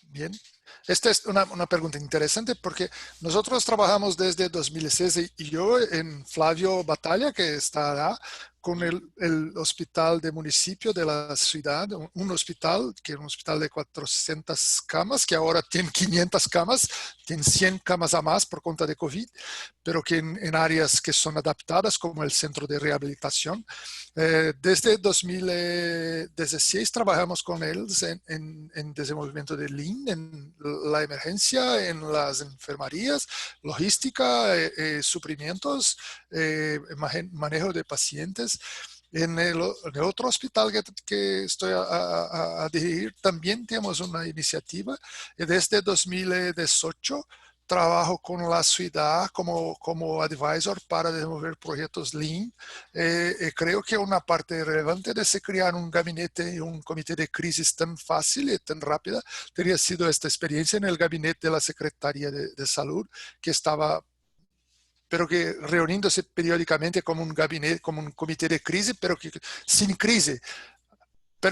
Bien. Esta es una pregunta interesante porque nosotros trabajamos desde 2006 y yo en Flavio Batalla, que está con el hospital de municipio de la ciudad, un hospital que es un hospital de 400 camas, que ahora tiene 500 camas, tiene 100 camas a más por cuenta de COVID, pero que en áreas que son adaptadas como el centro de rehabilitación. Desde 2016 trabajamos con ellos en desenvolvimiento de Lean, en la emergencia, en las enfermerías, logística, suprimientos, manejo de pacientes. En el otro hospital que estoy a dirigir también tenemos una iniciativa y desde 2018 trabajo con la ciudad como advisor para desenvolver proyectos Lean. Creo que una parte relevante de se crear un gabinete y un comité de crisis tan fácil y tan rápida habría sido esta experiencia en el gabinete de la Secretaría de Salud, que estaba pero que reuniéndose periódicamente como un gabinete, como un comité de crisis, pero que sin crisis,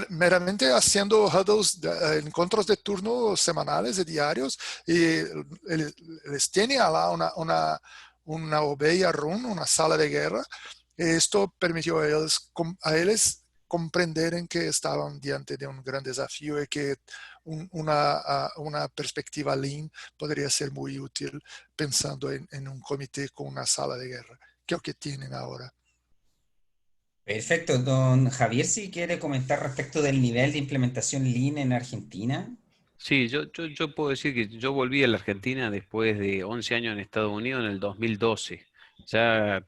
meramente haciendo huddles, encuentros de turno semanales y diarios, y les tiene a la una oveja room, una sala de guerra. Esto permitió a ellos comprender en que estaban diante de un gran desafío y que una perspectiva Lean podría ser muy útil pensando en un comité con una sala de guerra, que es lo que tienen ahora. Perfecto, don Javier, si quiere comentar respecto del nivel de implementación Lean en Argentina. Sí, yo puedo decir que yo volví a la Argentina después de 11 años en Estados Unidos en el 2012, ya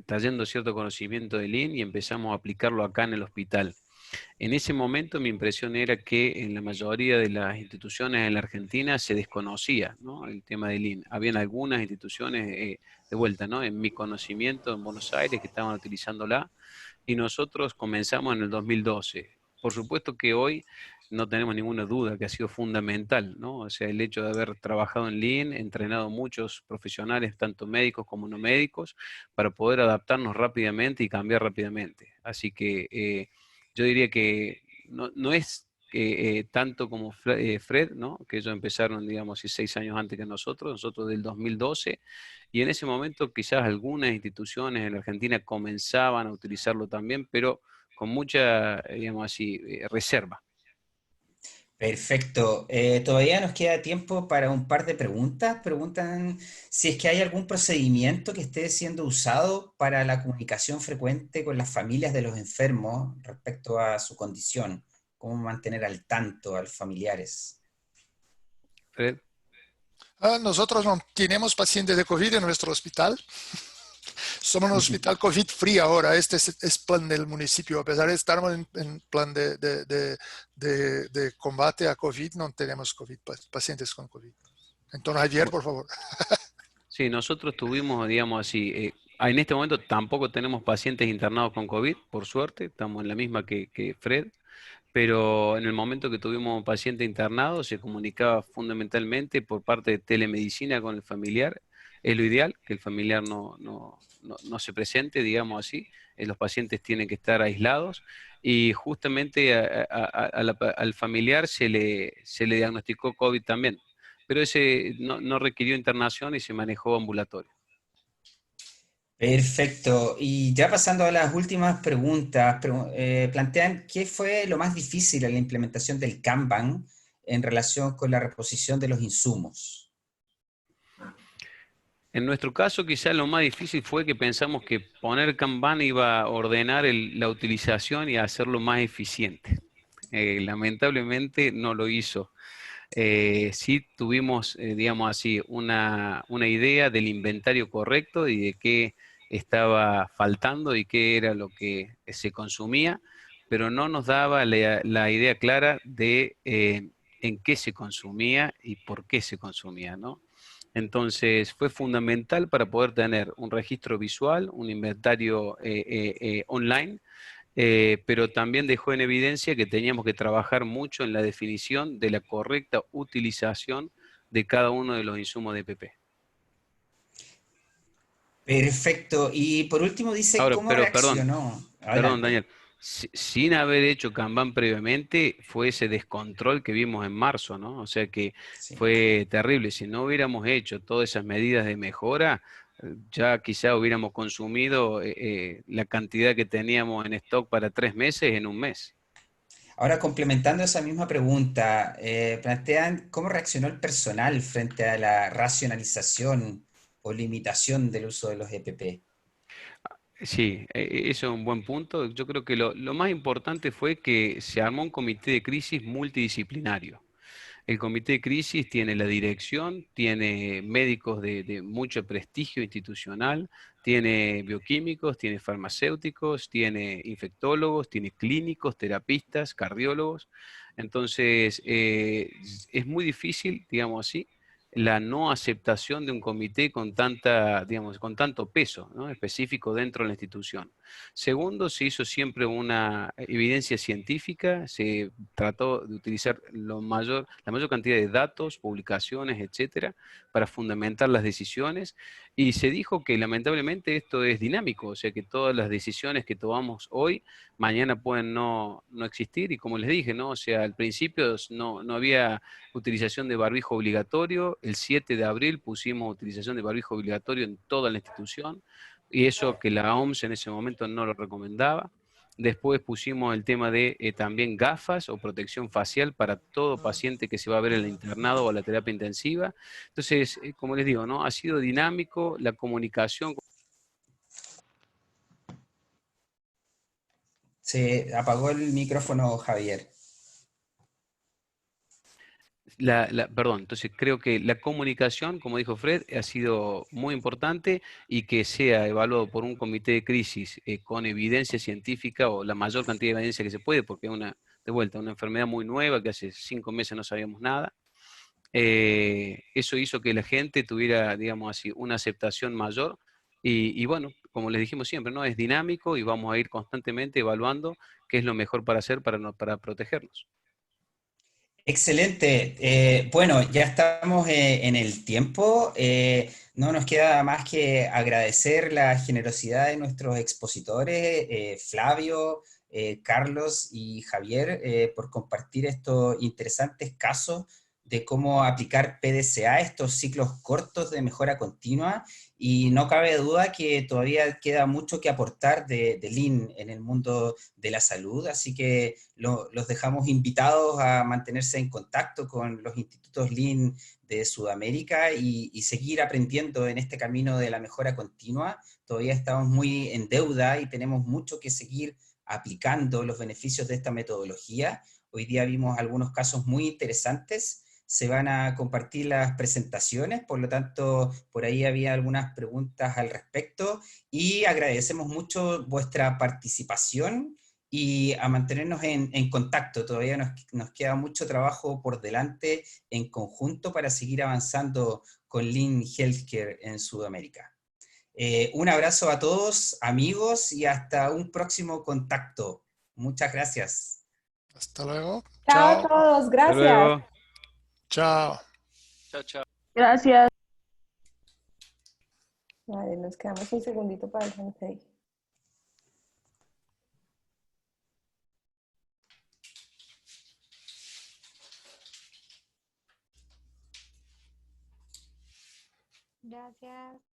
trayendo cierto conocimiento de Lean y empezamos a aplicarlo acá en el hospital. En ese momento mi impresión era que en la mayoría de las instituciones en la Argentina se desconocía, ¿no?, el tema de Lean. Habían algunas instituciones, de vuelta, ¿no?, en mi conocimiento en Buenos Aires que estaban utilizándola y nosotros comenzamos en el 2012. Por supuesto que hoy no tenemos ninguna duda que ha sido fundamental, ¿no? O sea, el hecho de haber trabajado en Lean, entrenado muchos profesionales, tanto médicos como no médicos, para poder adaptarnos rápidamente y cambiar rápidamente. Así que yo diría que no es tanto como Fred, ¿no?, que ellos empezaron, digamos, 6 años antes que nosotros del 2012, y en ese momento quizás algunas instituciones en la Argentina comenzaban a utilizarlo también, pero con mucha, digamos así, reserva. Perfecto. Todavía nos queda tiempo para un par de preguntas. Preguntan si es que hay algún procedimiento que esté siendo usado para la comunicación frecuente con las familias de los enfermos respecto a su condición. Cómo mantener al tanto a los familiares. Fred. Nosotros no tenemos pacientes de COVID en nuestro hospital. Somos un hospital COVID-free ahora. Este es plan del municipio. A pesar de estar en plan de combate a COVID, no tenemos COVID, pacientes con COVID. Entonces, Javier, por favor. Sí, nosotros tuvimos, digamos así, en este momento tampoco tenemos pacientes internados con COVID, por suerte, estamos en la misma que Fred, pero en el momento que tuvimos un paciente internado se comunicaba fundamentalmente por parte de telemedicina con el familiar Es lo ideal, que el familiar no se presente, digamos así. Los pacientes tienen que estar aislados y justamente al familiar se le diagnosticó COVID también. Pero ese no requirió internación y se manejó ambulatorio. Perfecto. Y ya pasando a las últimas preguntas, plantean qué fue lo más difícil en la implementación del Kanban en relación con la reposición de los insumos. En nuestro caso, quizás lo más difícil fue que pensamos que poner Kanban iba a ordenar la utilización y a hacerlo más eficiente. Lamentablemente no lo hizo. Sí tuvimos, digamos así, una idea del inventario correcto y de qué estaba faltando y qué era lo que se consumía, pero no nos daba la idea clara de en qué se consumía y por qué se consumía, ¿no? Entonces fue fundamental para poder tener un registro visual, un inventario online, pero también dejó en evidencia que teníamos que trabajar mucho en la definición de la correcta utilización de cada uno de los insumos de EPP. Perfecto. Y por último dice, Ahora, ¿cómo pero perdón, reaccionó? Daniel, Adelante. sin haber hecho Kanban previamente, fue ese descontrol que vimos en marzo, ¿no? O sea que Sí. fue terrible. Si no hubiéramos hecho todas esas medidas de mejora, ya quizá hubiéramos consumido la cantidad que teníamos en stock para 3 meses en un mes. Ahora, complementando esa misma pregunta, plantean cómo reaccionó el personal frente a la racionalización o limitación del uso de los EPP. Sí, eso es un buen punto. Yo creo que lo más importante fue que se armó un comité de crisis multidisciplinario. El comité de crisis tiene la dirección, tiene médicos de mucho prestigio institucional, tiene bioquímicos, tiene farmacéuticos, tiene infectólogos, tiene clínicos, terapistas, cardiólogos. Entonces, es muy difícil, digamos así, la no aceptación de un comité con digamos, con tanto peso, ¿no?, específico dentro de la institución. Segundo, se hizo siempre una evidencia científica, se trató de utilizar la mayor cantidad de datos, publicaciones, etcétera, para fundamentar las decisiones, y se dijo que lamentablemente esto es dinámico, o sea que todas las decisiones que tomamos hoy, mañana pueden no existir, y como les dije, ¿no? O sea, al principio no había utilización de barbijo obligatorio. El 7 de abril pusimos utilización de barbijo obligatorio en toda la institución, y eso que la OMS en ese momento no lo recomendaba. Después pusimos el tema de también gafas o protección facial para todo paciente que se va a ver en el internado o a la terapia intensiva. Entonces, como les digo, ¿no? Ha sido dinámico la comunicación. Se apagó el micrófono, Javier. Perdón, entonces creo que la comunicación, como dijo Fred, ha sido muy importante, y que sea evaluado por un comité de crisis con evidencia científica o la mayor cantidad de evidencia que se puede, porque es una enfermedad muy nueva que hace 5 meses no sabíamos nada. Eso hizo que la gente tuviera, digamos así, una aceptación mayor, y bueno, como les dijimos siempre, ¿no? Es dinámico y vamos a ir constantemente evaluando qué es lo mejor para hacer para protegernos. Excelente. Bueno, ya estamos en el tiempo. No nos queda más que agradecer la generosidad de nuestros expositores, Flavio, Carlos y Javier, por compartir estos interesantes casos de cómo aplicar PDCA, estos ciclos cortos de mejora continua. Y no cabe duda que todavía queda mucho que aportar de Lean en el mundo de la salud, así que los dejamos invitados a mantenerse en contacto con los institutos Lean de Sudamérica y seguir aprendiendo en este camino de la mejora continua. Todavía estamos muy en deuda y tenemos mucho que seguir aplicando los beneficios de esta metodología. Hoy día vimos algunos casos muy interesantes. Se van a compartir las presentaciones, por lo tanto, por ahí había algunas preguntas al respecto, y agradecemos mucho vuestra participación y a mantenernos en contacto. Todavía nos queda mucho trabajo por delante en conjunto para seguir avanzando con Lean Healthcare en Sudamérica. Un abrazo a todos, amigos, y hasta un próximo contacto. Muchas gracias. Hasta luego. Chao a Chao. todos, Hasta gracias. luego. Chao. Chao, chao. Gracias. Vale, nos quedamos un segundito para el handshake. Gracias.